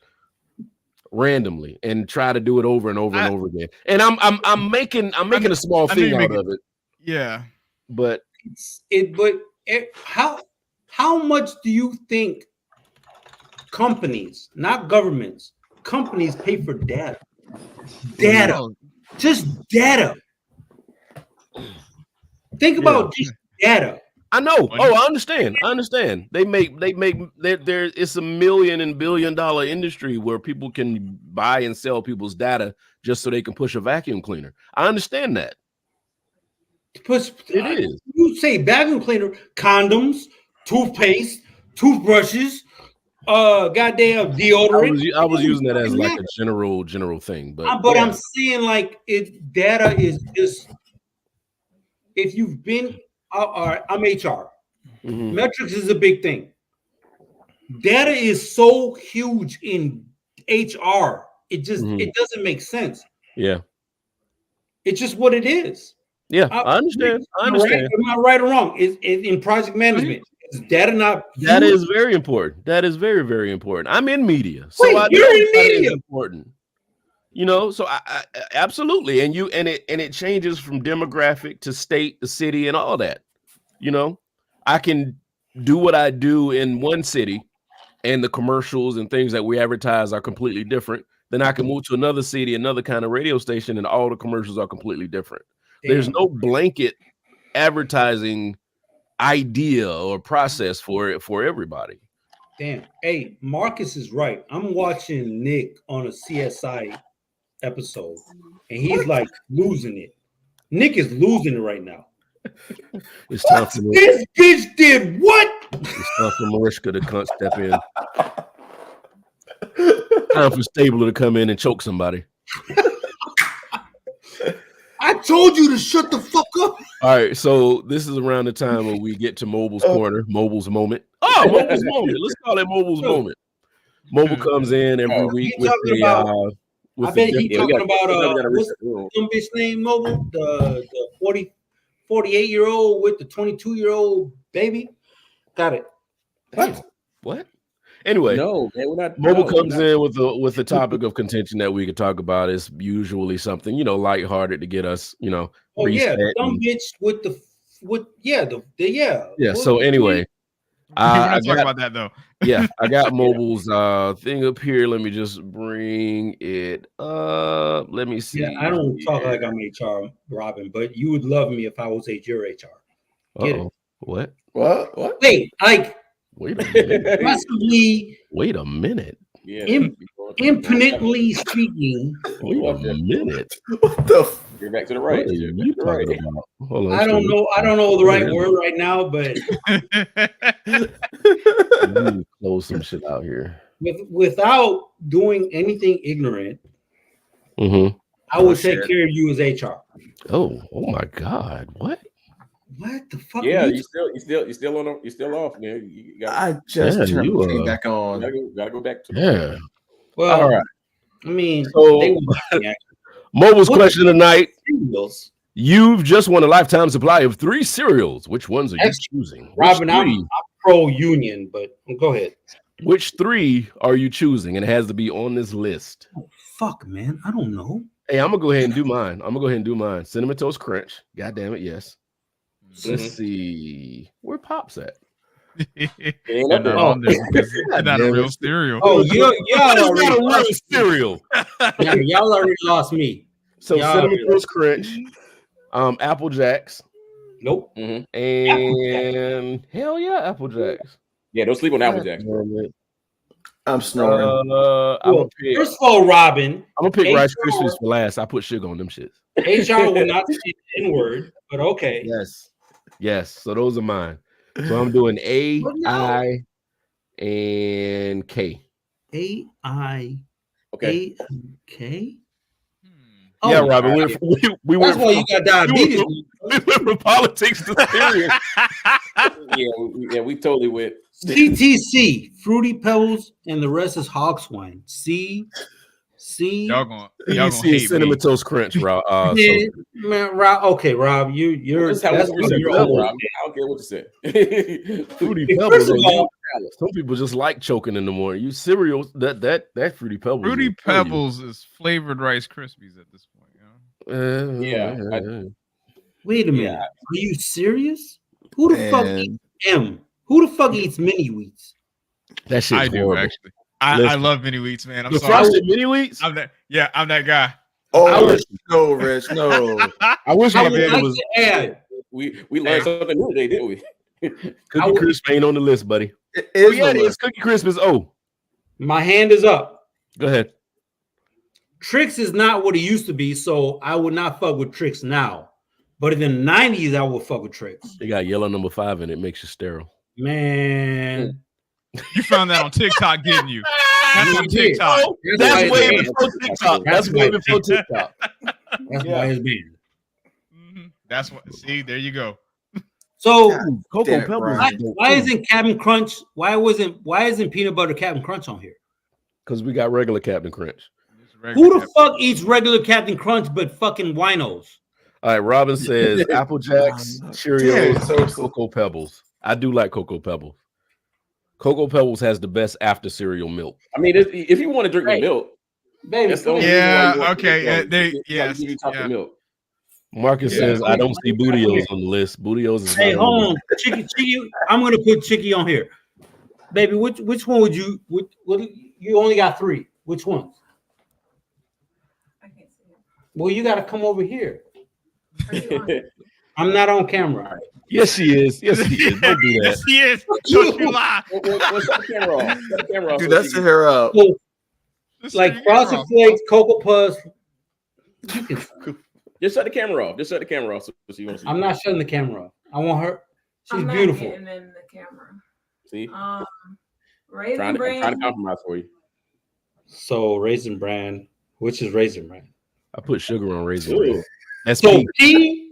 randomly and try to do it over and over and over again. And I'm making a small thing out of it. Yeah, but how much do you think companies, not governments, companies pay for data? Just data. Think about just data. I know. Oh, I understand. They make there. It's a million and billion-dollar industry where people can buy and sell people's data just so they can push a vacuum cleaner. I understand that. It is. You say vacuum cleaner, condoms, toothpaste, toothbrushes, goddamn deodorant. I was using that as like a general thing, but I'm saying like data is just if you've been. I'm HR. Metrics is a big thing. Data is so huge in HR. It just it doesn't make sense. Yeah, it's just what it is. Yeah, I understand. Am I right or wrong? Is in project management? Is data not? That is very important. That is very, very important. I'm in media, so you're in media. Important. You know, so I absolutely, and it changes from demographic to state, to city, and all that. You know, I can do what I do in one city, and the commercials and things that we advertise are completely different. Then I can move to another city, another kind of radio station, and all the commercials are completely different. Damn. There's no blanket advertising idea or process for everybody. Damn. Hey, Marcus is right. I'm watching Nick on a CSI episode, and he's like losing it. Nick is losing it right now. It's time for this bitch did what? It's time for Mariska to step in. Time for Stabler to come in and choke somebody. I told you to shut the fuck up. All right, so this is around the time when we get to Mobile's corner, Mobile's moment. Oh, Mobile's moment. Let's call it Mobile's moment. Mobile comes in every week with the. I bet he's talking about what's some bitch name Mobile, the 48-year-old with the 22-year-old baby. Got it. What? Anyway, no, man, we're not. Mobile comes in with the topic of contention that we could talk about. Is usually something lighthearted to get us, Oh yeah, some bitch with the yeah. So anyway, we're not talking about that though. Yeah, I got Mobile's thing up here. Let me just bring it up. Let me see. Yeah, I don't talk like I'm HR, Robin, but you would love me if I was your HR. Get it? What? Wait, like. Wait a minute. Possibly. Wait a minute. Yeah. Infinitely speaking. Wait a minute. What the? You're back to the right. What are you talking about? Hold on. I don't know the right word right now, but let me close some shit out here. Without doing anything ignorant, I would take care of you as HR. Oh my God! What? What the fuck? Yeah, you still on. You still off, man. I just turned back on. Gotta go back to. Yeah. Well, all right. I mean, so Mobile's question tonight. You've just won a lifetime supply of 3 cereals. Which ones are you choosing? Robin, I'm pro-union, but go ahead. Which 3 are you choosing? And it has to be on this list. Oh, fuck, man. I don't know. Hey, I'm going to go ahead and do mine. Cinnamon Toast Crunch. God damn it, yes. Let's see. Where Pop's at? They're not on there because it's not a real cereal. Oh, y'all not a real cereal. Y'all already lost me. So Cinnamon Toast Crunch, Apple Jacks. Nope. And hell yeah, Apple Jacks. Yeah, don't sleep on Apple Jacks. I'm snoring. First of all, Robin, I'm gonna pick Rice Krispies for last. I put sugar on them shits. HR will not say the N-word, but okay. Yes. So those are mine. So I'm doing A, I, and K. A, I, okay. A, K. Yeah, Robin. We That's why you got diabetes. We went from politics to serious. yeah, we totally went. CTC, Fruity Pebbles, and the rest is hog swine. Y'all gonna hate Cinnamon Toast Crunch, Rob. Man, Rob. Okay, Rob, you're that's your own, Rob. I don't care what you say. Fruity Pebbles. Some people just like choking in the morning. You cereal that Fruity Pebbles. Fruity Pebbles is flavored Rice Krispies at this point. Wait a minute. Are you serious? Who the fuck eats M? Who the fuck eats mini wheats? That shit's I do horrible. actually. I love mini wheats, man. I'm sorry. Frosted mini wheats? I'm that guy. Oh, no, Rich, no. I wish I would like to add. We learned something new today, didn't we? Cookie Crisp ain't on the list, buddy. It is. It's Cookie Crisp is O. My hand is up. Go ahead. Trix is not what it used to be, so I would not fuck with Trix now. But in the 90s, I would fuck with Trix. They got yellow number 5 and it makes you sterile. Man. You found that on TikTok, didn't you? That's on TikTok. That's way before TikTok. That's way before TikTok. That's why it's banned. That's what. See, there you go. So Cocoa Pebbles. Why isn't Captain Crunch? Why isn't peanut butter Captain Crunch on here? Because we got regular Captain Crunch. Who the fuck eats regular Captain Crunch but fucking winos? All right, Robin says Apple Jacks, Cheerios, Cocoa Pebbles. I do like Cocoa Pebbles. Cocoa Pebbles has the best after cereal milk. I mean, if you want to drink the milk, baby. That's the only milk. Marcus says I don't see Bootios on the list. Bootios is hold on, Chicky. I'm gonna put Chicky on here, baby. Which one would you? You only got 3. Which one? I can't see it. Well, you got to come over here. I'm not on camera. Yes, she is. Yes, he is. Don't do that. Yes, he is. Don't you lie. Shut the camera off. Shut the camera off. Dude, that's her up. Like Frosted Flakes, Cocoa Puffs. Just shut the camera off. Just shut the camera off. So she wants to I'm not shutting the camera off. I want her. She's beautiful. In the camera. See? Raisin Bran. Trying to compromise for you. So Raisin Bran, which is Raisin Bran? I put sugar on Raisin Bran. That's so P.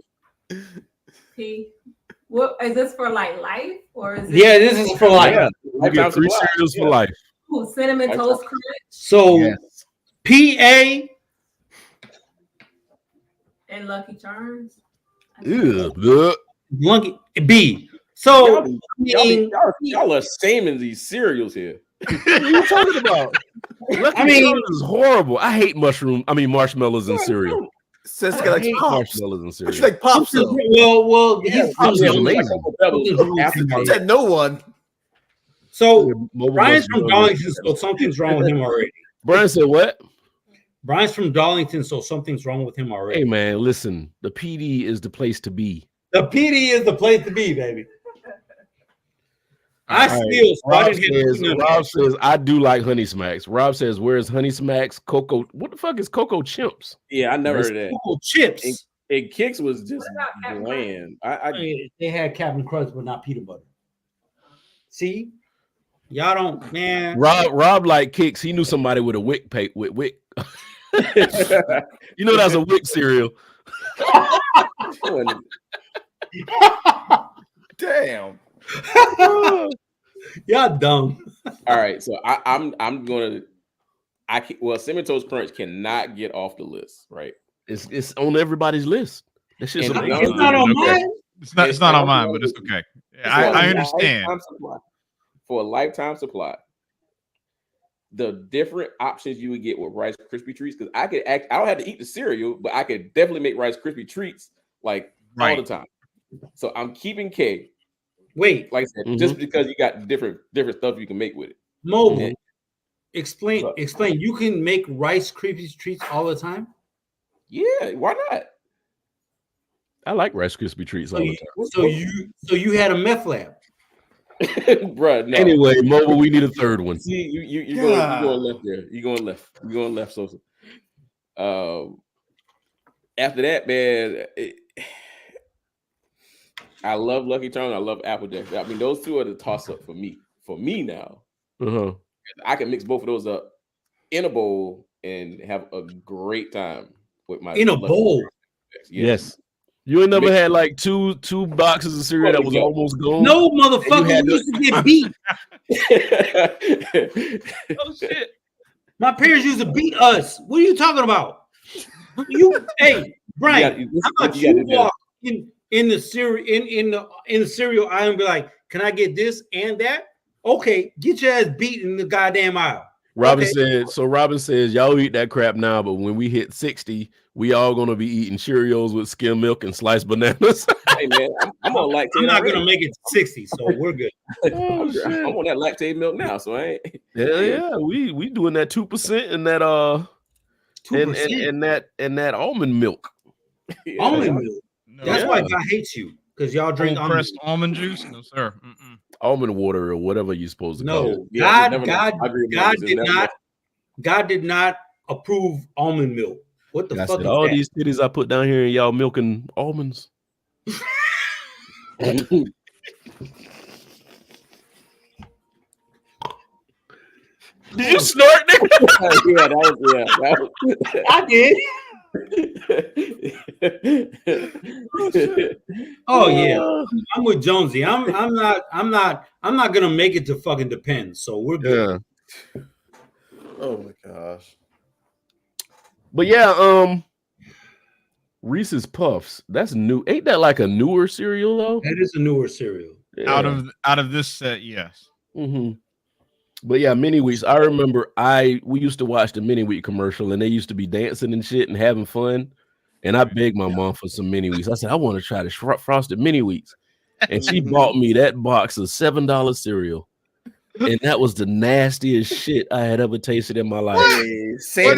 What is this for? Like life or is this is for life. Yeah. You get 3 cereals for life. Ooh, Cinnamon Toast Crunch. So PA and Lucky Charms. Lucky B. So y'all are shaming these cereals here. What are you talking about? Lucky Charms is horrible. I hate marshmallows in cereal. Says like marshmallows and cereal. It's like pops though. Well, Pops is amazing. I said no one. So Brian's from Darlington, so something's wrong with him already. Brian said what? Brian's from Darlington, so something's wrong with him already. Hey man, listen, the PD is the place to be. The PD is the place to be, baby. Rob says I do like Honey Smacks. Rob says, where's Honey Smacks? Cocoa. What the fuck is Cocoa Chimps? Yeah, I never heard of that. Cocoa Chips. And Kicks was just bland. They had Captain Crunch, but not peanut butter. See, y'all don't, man. Rob like Kicks. He knew somebody with a wick with wick. You know that's a wick cereal. Damn. Y'all dumb. All right, so I'm gonna. Cinnamon Toast Crunch cannot get off the list, right? It's on everybody's list. This is it's not on mine. It's not on mine, but it's okay. I understand. For a lifetime supply, the different options you would get with Rice Krispie treats, because I don't have to eat the cereal, but I could definitely make Rice Krispie treats like all the time. So I'm keeping K. Wait, like I said, just because you got different stuff you can make with it. Mobile. Explain. You can make Rice Krispie treats all the time. Yeah, why not? I like Rice Krispie treats all the time. So you had a meth lab, bro. No. Anyway, Mobile, we need a third one. See, you going left there. You going left. You going left. So, after that, man, I love Lucky Charms. I love Apple Jacks. I mean, those two are the toss up for me. For me now, I can mix both of those up in a bowl and have a great time with my bowl. Yes. You ain't never had like two boxes of cereal that was almost gone? No, motherfucker, you used to get beat. Oh shit! My parents used to beat us. What are you talking about? Hey, Brian, how about you walk in the cereal in the cereal aisle and be like, "Can I get this and that?" Okay, get your ass beat in the goddamn aisle. Robin says, y'all eat that crap now, but when we hit 60, we all gonna be eating Cheerios with skim milk and sliced bananas. Hey man, I'm on lactate. I'm not gonna make it to 60, so we're good. I'm on that lactate milk now, so I ain't. Yeah, we doing that 2% and that 2% and that almond milk. Yeah. Almond milk. No, that's why God hates you, because y'all drink pressed almond juice. No, sir. Almond water or whatever you're supposed to call it. God did not approve almond milk. What the fuck? All these titties I put down here and y'all milking almonds. Did you snort, nigga? That was. I did. Oh yeah, I'm with Jonesy. I'm not gonna make it to fucking Depends, so we're good. Yeah. Oh my gosh. But yeah, Reese's Puffs. That's new. Ain't that like a newer cereal though? That is a newer cereal. Yeah. Out of this set, yes. But yeah, Mini Wheats. I remember we used to watch the Mini Wheat commercial, and they used to be dancing and shit and having fun. And I begged my mom for some Mini Wheats. I said, I want to try the frosted Mini Wheats, and she bought me that box of $7 cereal. And that was the nastiest shit I had ever tasted in my life. What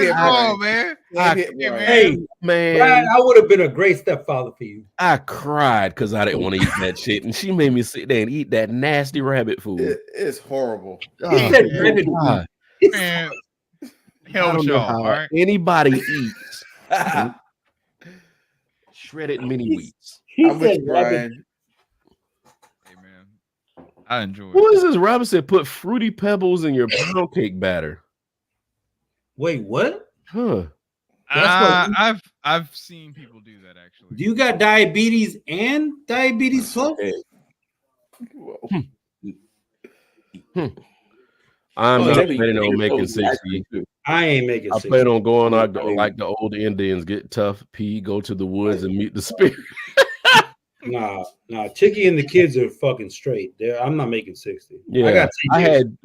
is wrong, man? Hey, man, Brian, I would have been a great stepfather for you. I cried because I didn't want to eat that shit, and she made me sit there and eat that nasty rabbit food. It's horrible. He said rabbit food. Man, hell with y'all. All right, anybody eats shredded Mini Wheats. I'm with Brian. I enjoy it. What is this? Robin said put Fruity Pebbles in your pound cake batter. Wait, what? Huh. I've seen people do that actually. Do you got diabetes and diabetes plus? I'm not planning on making 60. I ain't making 60. I plan on going out like the old Indians, get tough, pee, go to the woods and meet the spirit. Nah, Chicky and the kids are fucking straight. I'm not making 60. Yeah, I had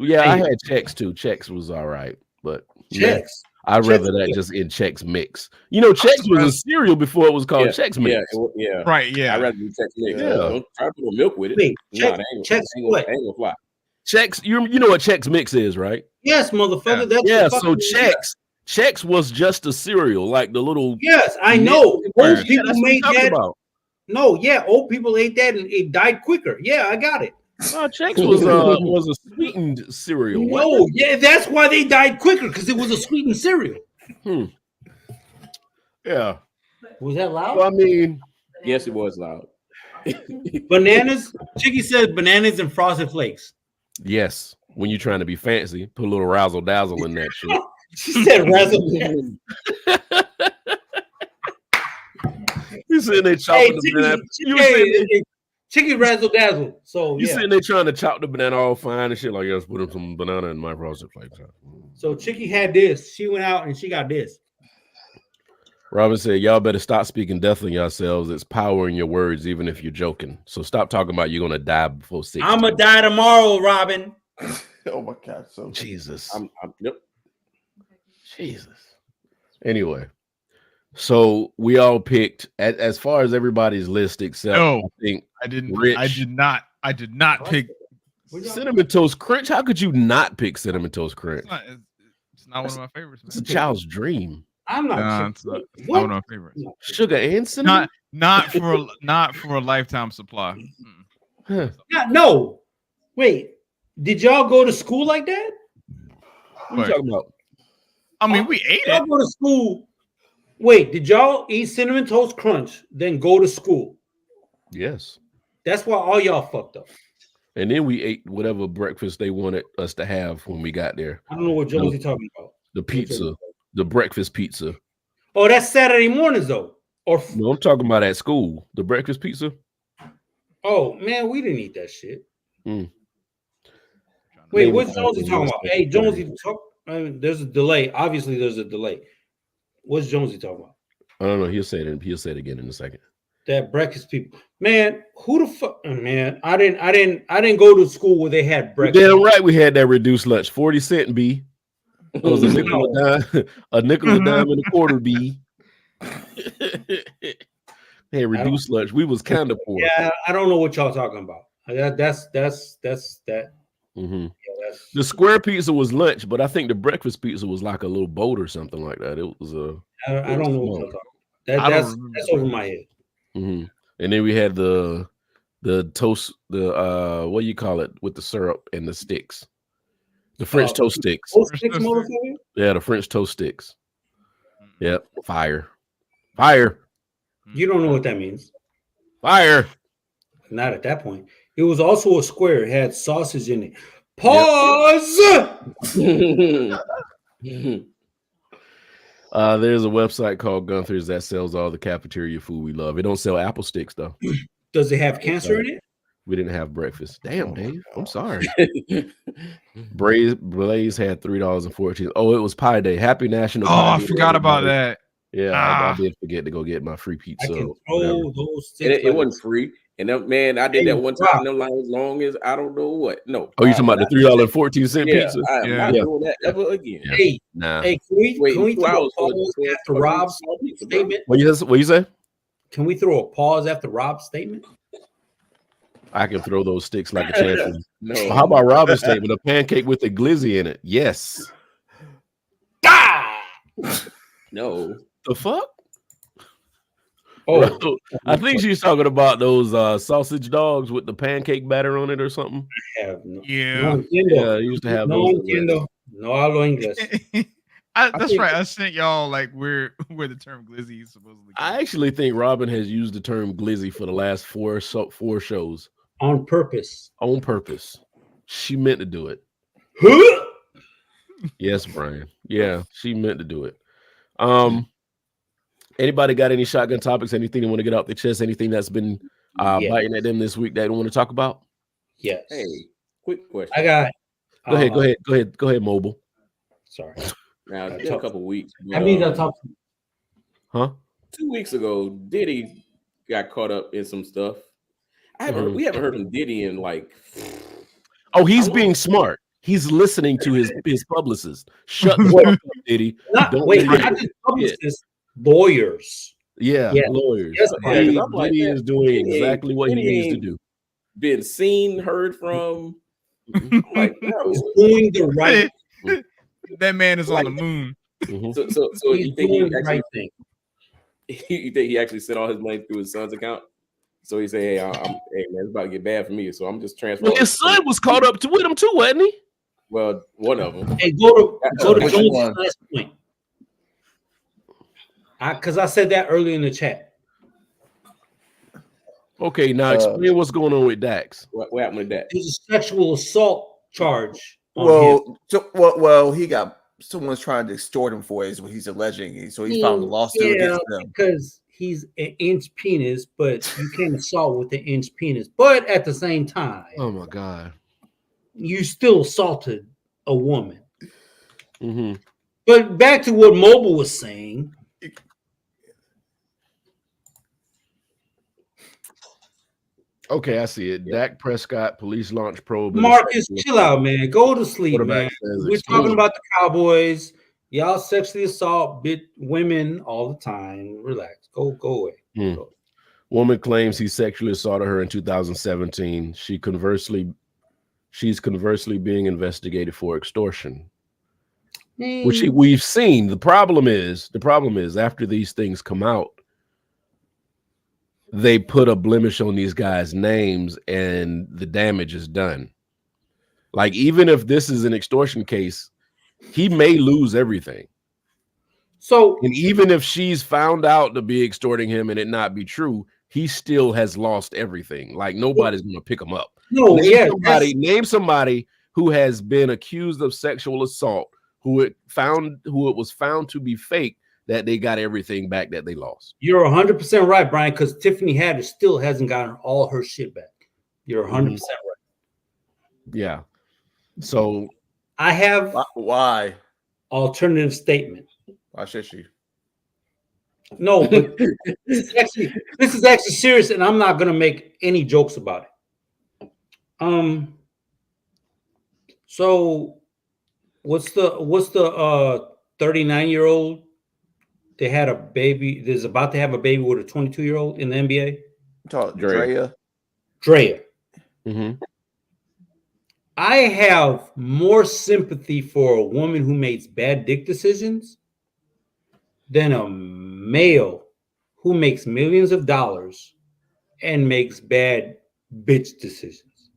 Chex too. Chex was all right, but Chex. I'd rather that just in Chex Mix. You know, Chex was a cereal before it was called Chex Mix. Yeah, right. Yeah, I'd rather do Chex Mix. Yeah. Don't try to put milk with it. Wait, Chex what? Ain't gonna fly. Chex, you know what Chex Mix is, right? Yes, motherfucker. Yeah. So Chex was just a cereal, like the little. Yes, I know. Old people made that. No, old people ate that and it died quicker. Yeah, I got it. Chex was a sweetened cereal. No, yeah, that's why they died quicker, because it was a sweetened cereal. Yeah. Was that loud? Well, I mean, yes, it was loud. Bananas. Chicky said bananas and Frosted Flakes. Yes, when you're trying to be fancy, put a little razzle dazzle in that shit. She said razzle dazzle. You sitting there chopping the banana. Chicky razzle dazzle. So you sitting there trying to chop the banana all fine and shit. Like, yes, put some banana in my Frosted Flakes. So Chicky had this. She went out and she got this. Robin said, y'all better stop speaking death on yourselves. It's power in your words, even if you're joking. So stop talking about you're going to die before 60. I'm going to die tomorrow, Robin. Oh, my God. So Jesus. Yep. Jesus. Anyway, so we all picked, as far as everybody's list, except No, I think I didn't. Rich. I did not pick. Cinnamon Toast Crunch. How could you not pick Cinnamon Toast Crunch? It's not one of my favorites. It's a child's dream. I'm not. It's not one of my favorites. Sugar and cinnamon. Not for a lifetime supply. Huh. No. Wait. Did y'all go to school like that? What are you talking about? I mean, we ate Y'all it. go to school. Wait, did y'all eat Cinnamon Toast Crunch, then go to school? Yes. That's why all y'all fucked up. And then we ate whatever breakfast they wanted us to have when we got there. I don't know what Jonesy talking about. The pizza, the breakfast pizza. Oh, that's Saturday mornings though. Or No, I'm talking about at school. The breakfast pizza. oh man, we didn't eat that shit. Mm. Wait, They what's were Jonesy talking about? Hey, Jonesy, Saturday. talk. I mean, there's a delay. Obviously, there's a delay. What's Jonesy talking about? I don't know. He'll say it. He'll say it again in a second. That breakfast people, man. Who the fuck, man? I didn't go to school where they had breakfast. Damn right, we had that reduced lunch, 40 cent B. It was a nickel a dime, a dime and a quarter B. They had reduced lunch. We was kind of poor. Yeah, I don't know what y'all talking about. That's that. Mm-hmm. Yeah, The square pizza was lunch, but I think the breakfast pizza was like a little boat or something like that. It was I don't know what y'all talking about. That's over my head. Mm-hmm. And then we had the toast, what do you call it, with the syrup and the sticks, the French toast sticks. Toast sticks, motherfucker? Yeah, the French toast sticks. Yep, fire. You don't know what that means. Fire. Not at that point. It was also a square. It had sausage in it. Pause. Yep. There's a website called Gunther's that sells all the cafeteria food we love. It don't sell apple sticks though. Does it have cancer in it? We didn't have breakfast. Damn, Dave. I'm sorry. Blaze had $3.14. Oh, it was Pie Day. Happy National Pie I Day, forgot about everybody. that. Yeah, I did forget to go get my free I pizza. can whatever. throw those sticks. It wasn't free. And then, man, I did Hey, that one time. Rob. Them lines long as I don't know what. No. Oh, you talking about the $3.14 Yeah, pizza? I am Yeah. not doing that ever again. Yeah. Hey, Nah. hey, can we Wait, 2 throw a hours for pause a after Rob's small pizza, bro. statement? What you say? Can we throw a pause after Rob's statement? I can throw those sticks like a champion. No. Well, how about Robin's statement? A pancake with a glizzy in it. Yes. Ah! No. The fuck? Oh, I think she's talking about those sausage dogs with the pancake batter on it or something. I have no. Yeah. No entiendo. Yeah, I used to have No those. entiendo. No hablo inglés. That's think- right. I sent y'all like where the term glizzy is supposedly. I actually think Robin has used the term glizzy for the last four shows On purpose. on purpose. She meant to do it. Huh? Yes, Brian. Yeah, she meant to do it. Anybody got any shotgun topics? Anything they want to get off their chest? Anything that's been Yes. biting at them this week that they want to talk about? Yes. Hey, quick question. I got. Go ahead, Mobile. Sorry. Now, it's been a couple weeks. I mean, I'll talk. Huh? 2 weeks ago, Diddy got caught up in some stuff. We haven't heard from Diddy in like. Oh, he's being smart. He's listening to his publicist. Shut the fuck up, Diddy. Not just publicists, lawyers. Yeah, Yeah. lawyers. Yes, Yeah, Brian. I'm like, Diddy man, is doing Diddy exactly what he Diddy needs to ain't- do. Been seen, heard from. I'm like, bro. He's doing the right. That man is on the moon. Mhm. So He's you think doing he the actually? right thing. You think he actually sent all his money through his son's account? So he said, "Hey, hey, man, it's about to get bad for me, so I'm just transferring." Well, his son was caught up with him too, wasn't he? Well, one of them. Hey, go to Which Jones' one? last point. Because I said that earlier in the chat. Okay, now explain what's going on with Dax. What happened with that? There's a sexual assault charge. On him. Well, he got someone's trying to extort him for it, is what he's alleging. So he filed a lawsuit against them. Because he's an inch penis, but you can't assault with an inch penis. But at the same time, Oh my god. you still assaulted a woman. Mm-hmm. But back to what Mobile was saying, Okay, I see it. Dak Prescott, police launch probe. Marcus, chill out, man. Go to sleep, man. We're talking about the Cowboys. Y'all sexually assault women all the time. Relax. Go away. Go. Woman claims he sexually assaulted her in 2017. She's conversely being investigated for extortion, which we've seen. The problem is after these things come out, they put a blemish on these guys' names and the damage is done. Like, even if this is an extortion case, he may lose everything. So, and even if she's found out to be extorting him and it not be true, he still has lost everything. Like, nobody's going to pick him up. No, name somebody who has been accused of sexual assault, who it was found to be fake, that they got everything back that they lost. You're 100% right, Brian, because Tiffany Haddish still hasn't gotten all her shit back. You're 100% right. Yeah. So I have why alternative statement. Why should she? No, but this is actually serious, and I'm not gonna make any jokes about it. So what's the 39-year-old? They had a baby. There's about to have a baby with a 22-year-old in the NBA. Drea. Mm-hmm. I have more sympathy for a woman who makes bad dick decisions than a male who makes millions of dollars and makes bad bitch decisions.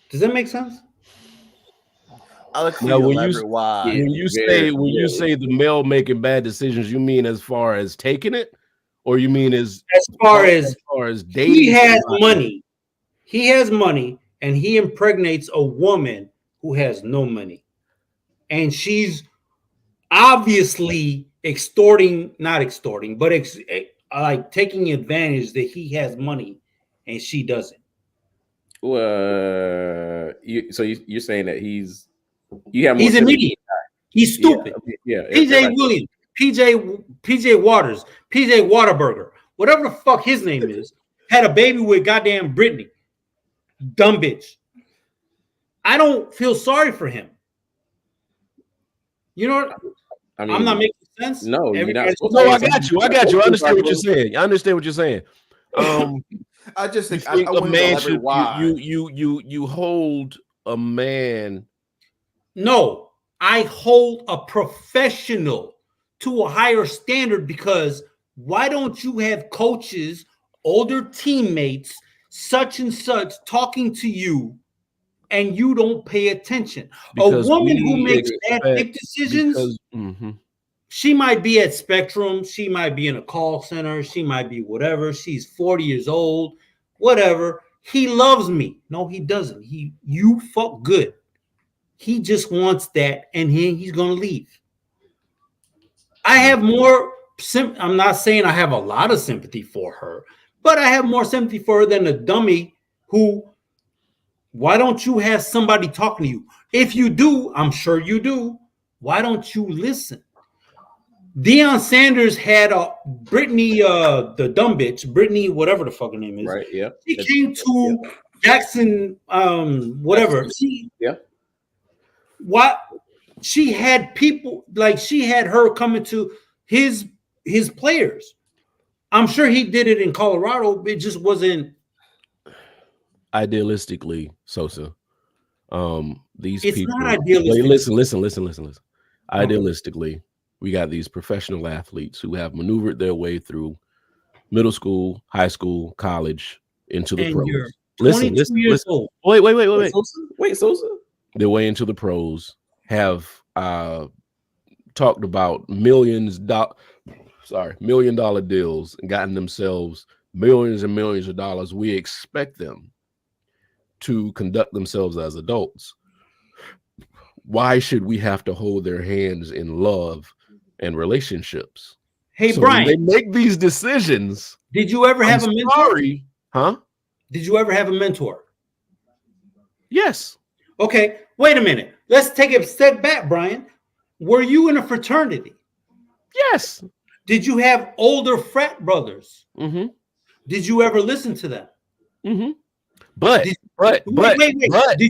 Does that make sense? Now, when you say the male making bad decisions, you mean as far as taking it, or you mean as far as dating? He has money. He has money, and he impregnates a woman who has no money, and she's obviously not extorting, but like taking advantage that he has money and she doesn't. Well, you're saying that he's an idiot. He's stupid. Yeah. PJ Williams, PJ Waters, PJ Waterburger, whatever the fuck his name is, had a baby with goddamn Brittany. Dumb bitch. I don't feel sorry for him. You know what? I mean, I'm not making sense. No, you're not. No, I got you. I understand what you're saying. I just think a man should. You hold a man. No, I hold a professional to a higher standard, because why don't you have coaches, older teammates, such and such talking to you, and you don't pay attention? Because a woman who makes bad dick decisions, she might be at Spectrum, she might be in a call center, she might be whatever. She's 40 years old, whatever. He loves me. No, he doesn't. You fuck good. He just wants that, and he's gonna leave. I have more. I'm not saying I have a lot of sympathy for her, but I have more sympathy for her than a dummy who. Why don't you have somebody talking to you? If you do, I'm sure you do. Why don't you listen? Deion Sanders had a Brittany, the dumb bitch, Brittany, whatever the fucking name is. Right. Yeah. She came to Jackson, whatever. What? She had people, like, she had her coming to his players. I'm sure he did it in Colorado. It just wasn't. Idealistically, Sosa, these it's people. Not idealistic. Listen. Idealistically, we got these professional athletes who have maneuvered their way through middle school, high school, college, into the pros. Listen. Wait. Wait, Sosa. Their way into the pros, have talked about $1 million deals and gotten themselves millions and millions of dollars. We expect them to conduct themselves as adults. Why should we have to hold their hands in love and relationships? Hey, Brian, they make these decisions. Did you ever have a mentor? Huh? Did you ever have a mentor? Yes. Okay, wait a minute. Let's take a step back, Brian. Were you in a fraternity? Yes. Did you have older frat brothers? Mm-hmm. Did you ever listen to them? But did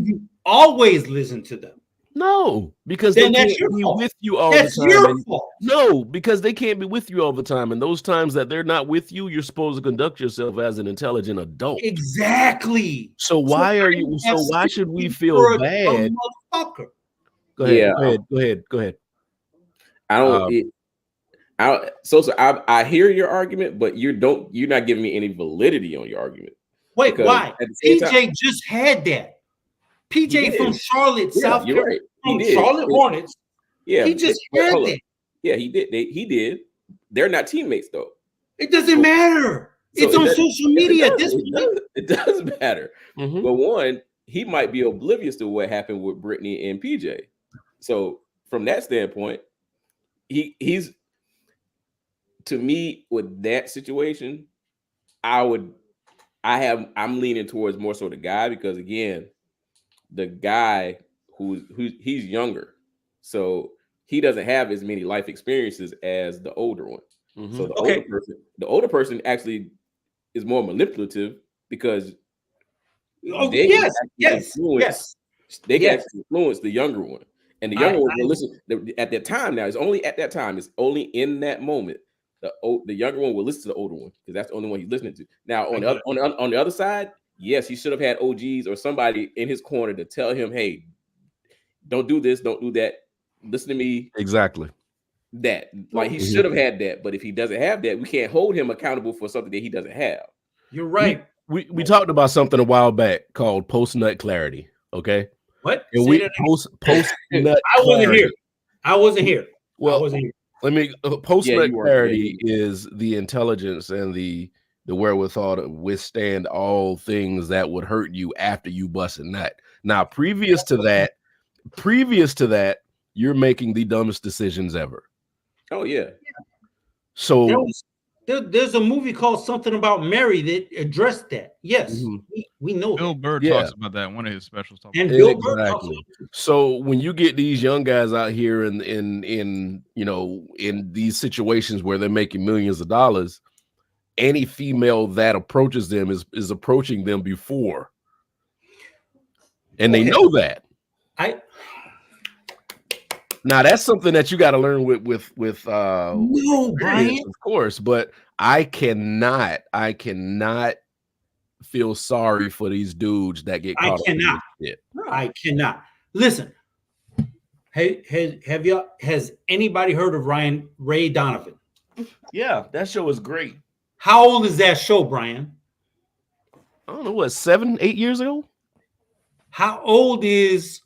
you always listen to them? No, because Then they that's can't your be fault. with you all That's the time. your And- fault. No, because they can't be with you all the time. And those times that they're not with you, you're supposed to conduct yourself as an intelligent adult. Exactly. So why are you? So why should we feel bad? Motherfucker. Go ahead. Yeah. Go ahead. I don't. I hear your argument, but you're not giving me any validity on your argument. Wait, Because why? at the same PJ time- just had that. He PJ did. from Charlotte, Yeah, South you're Carolina, right. He from did. Charlotte Hornets. Yeah, He just but had hold on. that. Yeah, he did. He did. They're not teammates though. It doesn't matter. It's on social media at this point. It does matter. Mhm. But one, he might be oblivious to what happened with Brittany and PJ. So from that standpoint, he's to me with that situation, I'm leaning towards more so the guy, because again, the guy who's he's younger, so he doesn't have as many life experiences as the older one. So the older person actually is more manipulative, because they can actually influence the younger one, and the younger one will listen at that time. Now it's only at that time. It's only in that moment. The younger one will listen to the older one, because that's the only one he's listening to. Now on the other side, yes, he should have had OGs or somebody in his corner to tell him, "Hey, don't do this, don't do that. Listen to me." Exactly. That like he should have had that, but if he doesn't have that, we can't hold him accountable for something that he doesn't have. You're right. We talked about something a while back called post nut clarity. Okay. What? And Say we that post nut. I wasn't here. Well, I wasn't here. Let me post nut you weren't. clarity is the intelligence and the wherewithal to withstand all things that would hurt you after you bust a nut. Now, previous to that, you're making the dumbest decisions ever. Oh yeah. So there's a movie called Something About Mary that addressed that. Yes, we know. Bill Burr talks about that in one of his specials. And Bill Burr talks exactly. So when you get these young guys out here in these situations where they're making millions of dollars, any female that approaches them is approaching them before, and they know that. Now that's something that you got to learn with Brian, of course, but I cannot feel sorry for these dudes that get caught up in this shit. I cannot. Listen, has anybody heard of Ray Donovan? Yeah, that show is great. How old is that show, Brian? I don't know, what, 7-8 years ago? How old is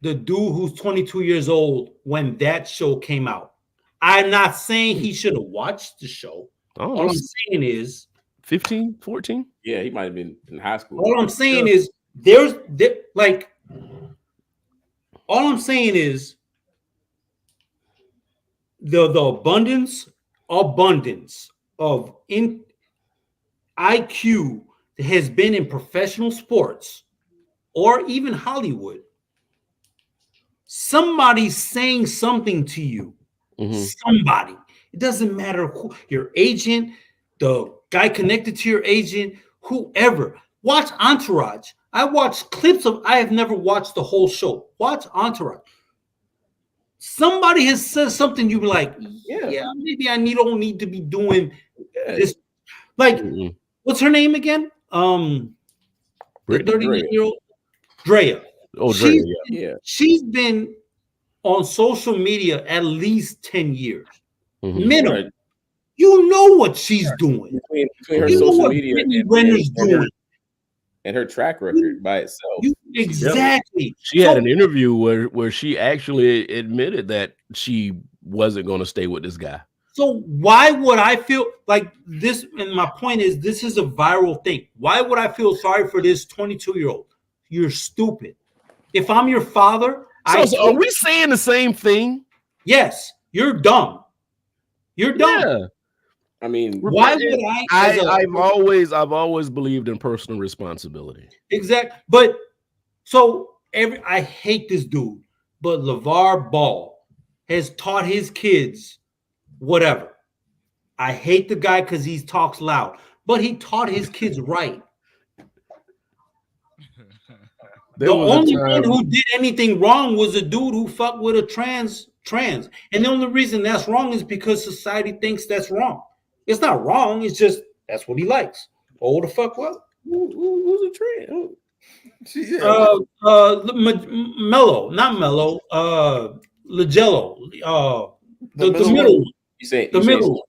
the dude who's 22 years old when that show came out? I'm not saying he should have watched the show. All I'm saying is 15, 14? Yeah, he might have been in high school. All I'm saying is all I'm saying is the abundance of IQ that has been in professional sports or even Hollywood. Somebody's saying something to you. Somebody. It doesn't matter who, your agent, the guy connected to your agent, whoever. Watch Entourage. I watched clips of. I have never watched the whole show. Watch Entourage. Somebody has said something. You be like, yeah, maybe I don't need to be doing this. Like, what's her name again? The 39-year-old Drea. Oh, Drea, She's been on social media at least 10 years. Minimum. Right. You know what she's doing. Between her social media and her track record by itself. Exactly. She had an interview where she actually admitted that she wasn't going to stay with this guy. So why would I feel like this? And my point is, this is a viral thing. Why would I feel sorry for this 22-year-old? You're stupid. If I'm your father, so are we saying the same thing? Yes, you're dumb. You're dumb. Yeah. I mean, why would I've always believed in personal responsibility. Exactly. But so I hate this dude, but LeVar Ball has taught his kids whatever. I hate the guy because he talks loud, but he taught his kids right. The only man who did anything wrong was a dude who fucked with a trans. And the only reason that's wrong is because society thinks that's wrong. It's not wrong. It's just that's what he likes. Oh, the fuck well. Who's a trans? Mellow, not Mellow. Lagello. The middle one. You say the middle one.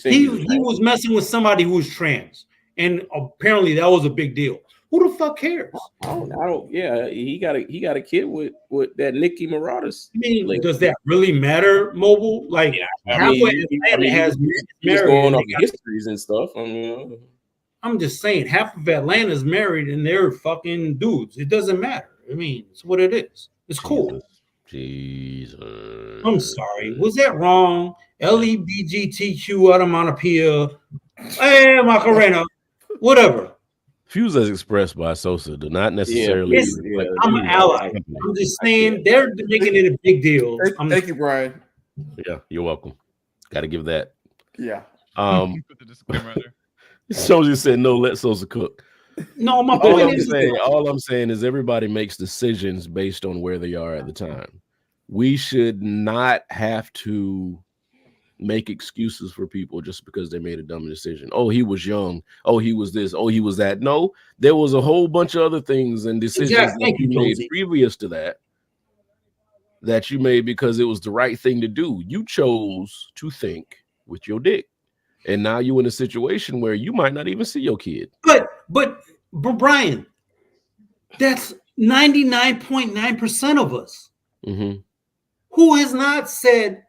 He was messing with somebody who was trans, and apparently that was a big deal. Who the fuck cares? I don't. Yeah, he got a kid with that Nicki Marauders. I mean, does that really matter, Mobile? Like, halfway Atlanta has married. Going off histories and stuff. I mean, I'm just saying, half of Atlanta's married and they're fucking dudes. It doesn't matter. I mean, it's what it is. It's cool. Jesus. I'm sorry. Was that wrong? LEBGTQ onomatopoeia. Hey, Macarena. Whatever. Views as expressed by Sosa do not necessarily. I'm an ally. I'm just saying they're making it a big deal. Thank you, Brian. Yeah, you're welcome. Got to give that. Yeah. Put the disclaimer out there. Sosa said no. Let Sosa cook. No, my point is all I'm saying is everybody makes decisions based on where they are at the time. We should not have to make excuses for people just because they made a dumb decision. Oh, he was young. Oh, he was this. Oh, he was that. No, there was a whole bunch of other things and decisions that you made previous to that you made because it was the right thing to do. You chose to think with your dick. And now you're in a situation where you might not even see your kid. But Brian, that's 99.9% of us. Mm-hmm. Who has not said,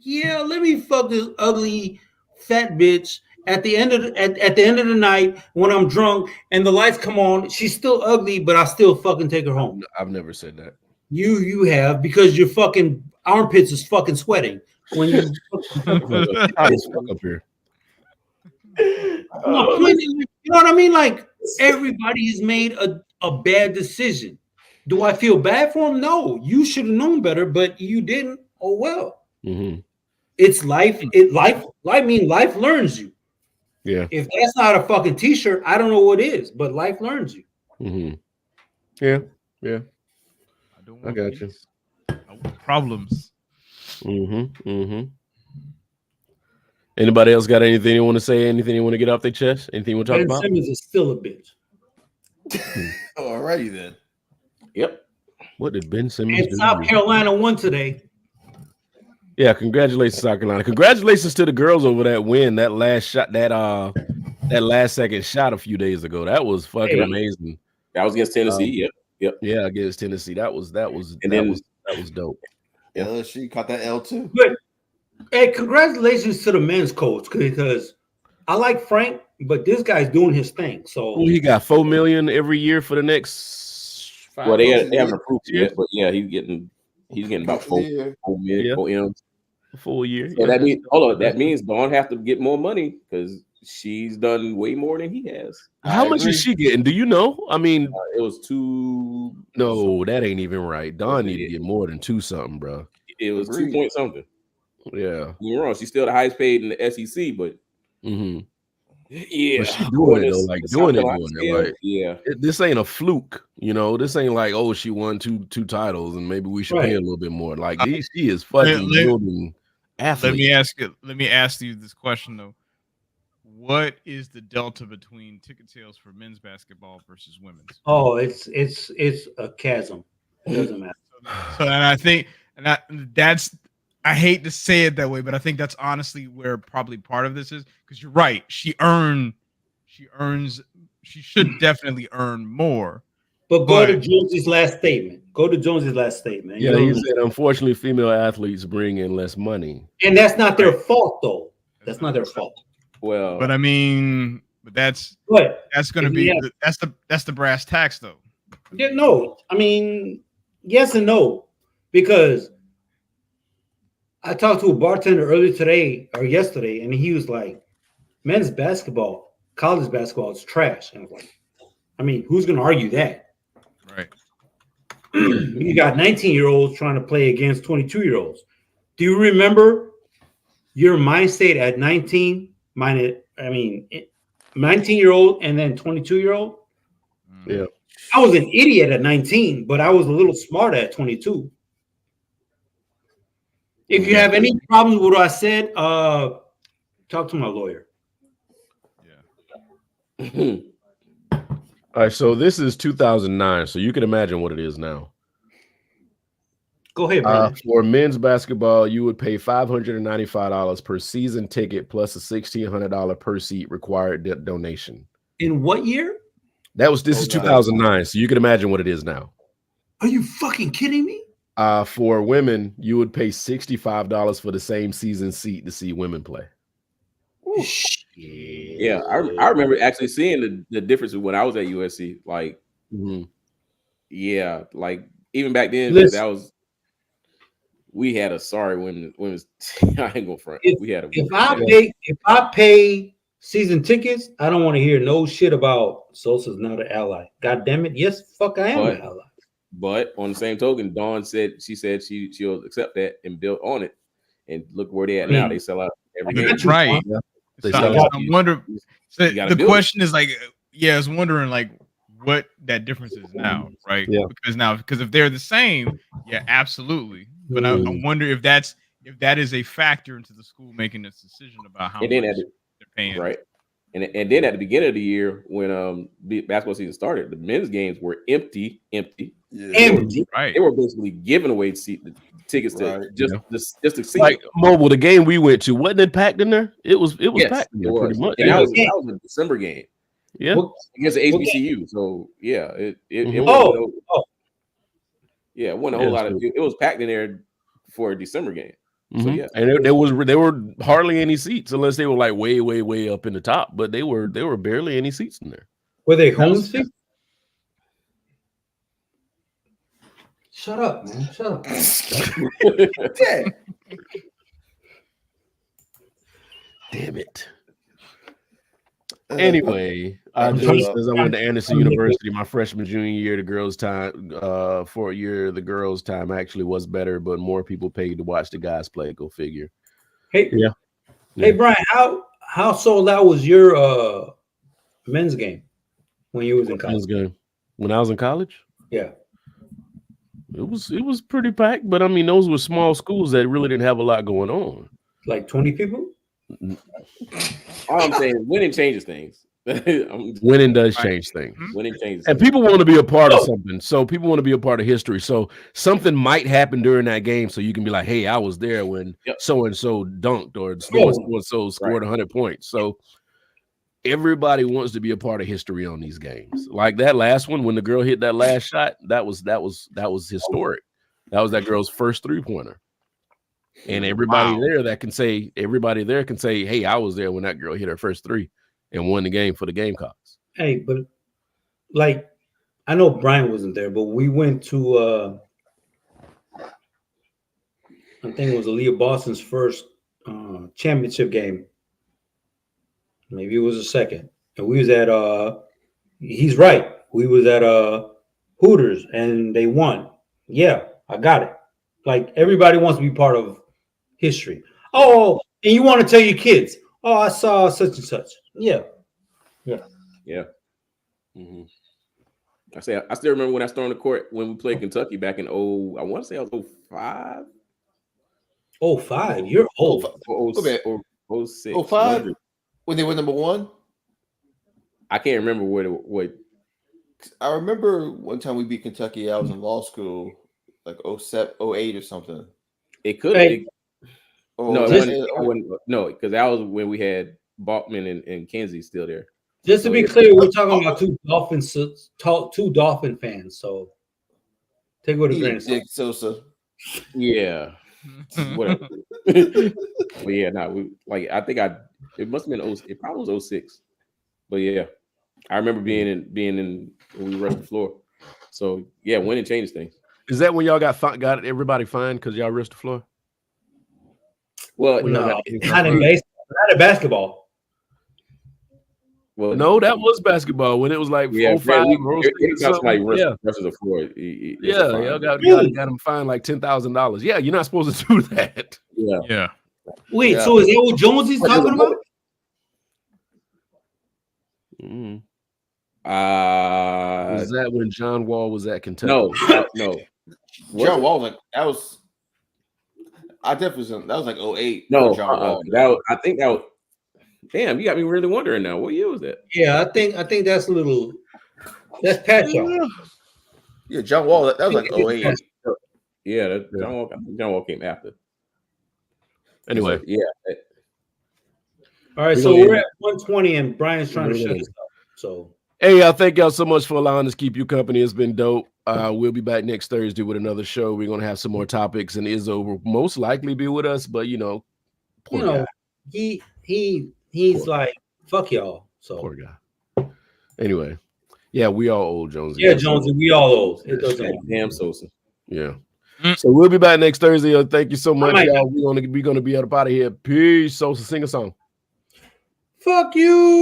yeah, let me fuck this ugly fat bitch at the end of the night when I'm drunk and the lights come on. She's still ugly, but I still fucking take her home. I've never said that. You have, because your fucking armpits is fucking sweating when you up here. You know what I mean? Like, everybody has made a bad decision. Do I feel bad for him? No, you should have known better, but you didn't. Oh well. Mm-hmm. It's life. Life learns you. Yeah. If that's not a fucking t-shirt, I don't know what is, but life learns you. Mm-hmm. Yeah. I got you. Problems. Mm-hmm. Anybody else got anything you want to say? Anything you want to get off their chest? Anything you want to talk about? Ben Simmons is still a bitch. Alrighty then. Yep. What did Ben Simmons do? South Carolina won today. Yeah, congratulations, South Carolina. Congratulations to the girls over that win, that last shot, that last second shot a few days ago. That was fucking amazing. That was against Tennessee. Yep. Yeah, against Tennessee. That was dope. Yeah, she caught that L too. But hey, congratulations to the men's coach, because I like Frank, but this guy's doing his thing. So he got $4 million every year for the next 5 Well, they haven't approved it yet, but yeah, he's getting about $4 million. A full year. So that means Dawn have to get more money because she's done way more than he has. How much is she getting? Do you know? I mean, it was 2. No, that ain't even right. Dawn need to get more than 2 something, bro. It was 2 point something. Yeah, you're wrong. She's still the highest paid in the SEC, but yeah, but she's doing it though, like doing it. Like, yeah, this ain't a fluke, you know. This ain't like, oh, she won two titles and maybe we should pay a little bit more. Like, she is fucking building athletes. Let me ask you this question though. What is the delta between ticket sales for men's basketball versus women's? Oh, it's a chasm. It doesn't matter. So, and I think, that's. I hate to say it that way, but I think that's honestly where probably part of this is, because you're right. She should definitely earn more. But go to Jonesy's last statement. Yeah, he said, unfortunately, female athletes bring in less money. And that's not their fault, though. That's not their fault. Well, but I mean, that's going to be that's the brass tacks, though. Yeah, no, I mean, yes and no, because I talked to a bartender earlier today or yesterday, and he was like, men's basketball, college basketball is trash. And I was like, I mean, who's going to argue that? Right. You got 19-year-olds trying to play against 22-year-olds. Do you remember your mind state at 19? 19-year-old and then 22-year-old? Yeah. I was an idiot at 19, but I was a little smarter at 22. If you have any problems with what I said, talk to my lawyer. Yeah. All right, so this is 2009, so you can imagine what it is now. Go ahead, Brian. For men's basketball, you would pay $595 per season ticket plus a $1,600 per seat required donation. In what year? This is 2009, so you can imagine what it is now. Are you fucking kidding me? For women, you would pay $65 for the same season seat to see women play. Yeah, I remember actually seeing the difference when I was at USC. Like, yeah, like even back then, we had a sorry women's. I ain't gonna front. If I pay season tickets, I don't want to hear no shit about Sosa's not an ally. God damn it, yes, fuck, I am an ally. But on the same token, Dawn said she'll accept that and build on it. And look where they at now. They sell out every game. That's right. Yeah. I'm wondering. The question is like, I was wondering like what that difference is now, right? Yeah. Because if they're the same, yeah, absolutely. But I wonder if that is a factor into the school making this decision about how much they're paying. Right. And then at the beginning of the year, when basketball season started, the men's games were empty. Right. They were basically giving away tickets to just to see. Like Mobile, the game we went to, wasn't it packed in there? It was packed in there pretty much. And that was a December game. Yeah. Against the HBCU. So yeah, it wasn't a whole lot of it was packed in there for a December game. So yeah, and there were hardly any seats unless they were like way, way, way up in the top, but they were barely any seats in there. Were they home seats? Shut up, man. Shut up. Damn it. Anyway, as I went to Anderson University my freshman junior year, the girls' time for a year, the girls' time actually was better, but more people paid to watch the guys play. Go figure. Hey, Hey, Brian, how sold out was your men's game when you was in college? Men's game when I was in college? Yeah. It was pretty packed, but I mean those were small schools that really didn't have a lot going on. Like 20 people? All I'm saying, winning changes things. Winning does change things. Winning changes and people want to be a part of something. So people want to be a part of history. So something might happen during that game. So you can be like, hey, I was there when so-and-so dunked or so-and-so scored 100 points. So everybody wants to be a part of history on these games. Like that last one, when the girl hit that last shot, that was historic. That was that girl's first 3-pointer. And everybody there can say, hey, I was there when that girl hit her first 3 and won the game for the Gamecocks. Hey, but like, I know Brian wasn't there, but we went to, I think it was Aaliyah Boston's first championship game. Maybe it was a second. And we was at, he's right. We was at Hooters and they won. Yeah, I got it. Like everybody wants to be part of history. Oh, and you want to tell your kids, oh, I saw such and such. Yeah. Mm-hmm. I still remember when I stormed the court when we played Kentucky back in I want to say I was 05. 05. You're old. 06. 05? When they were number 1? I can't remember what. I remember one time we beat Kentucky. I was in law school, like 07, 08 or something. It could have. No, because that was when we had Balkman and Kenzie still there. Just to be clear, we're talking about two Dolphin fans. So take it with a grain of salt. Sosa. Yeah. Whatever. But yeah, I think it must have been it probably was 06. But yeah, I remember being in when we rushed the floor. So yeah, winning changes things. Is that when y'all got everybody fined because y'all rushed the floor? Well, no, not in basketball. Well, no, that was basketball when it was like 4-5. Versus the floor. Y'all got them fined like $10,000. Yeah, you're not supposed to do that. Yeah. Wait, so is that what Jonesy's talking about? Was that when John Wall was at Kentucky? No. John Wall, like that was. I definitely was. That was like 08. No, John Wall. I think that was. Damn, you got me really wondering now. What year was that? Yeah, I think that's a little. That's Patrick. Yeah, John Wall. That was like 08. Yeah, John Wall came after. Anyway, yeah. All right, so we're at 120, and Brian's trying to shut us up. So, hey, thank y'all so much for allowing us to keep you company. It's been dope. We'll be back next Thursday with another show. We're gonna have some more topics, and Izzo will most likely be with us. But poor guy. he's like fuck y'all. So poor guy. Anyway, yeah, we all old, Jonesy. Yeah, Jonesy, we all old. It doesn't matter. Damn Sosa. Yeah. So we'll be back next Thursday. Thank you so much, y'all. We're gonna be up out of here. Peace. Sosa, sing a song. Fuck you.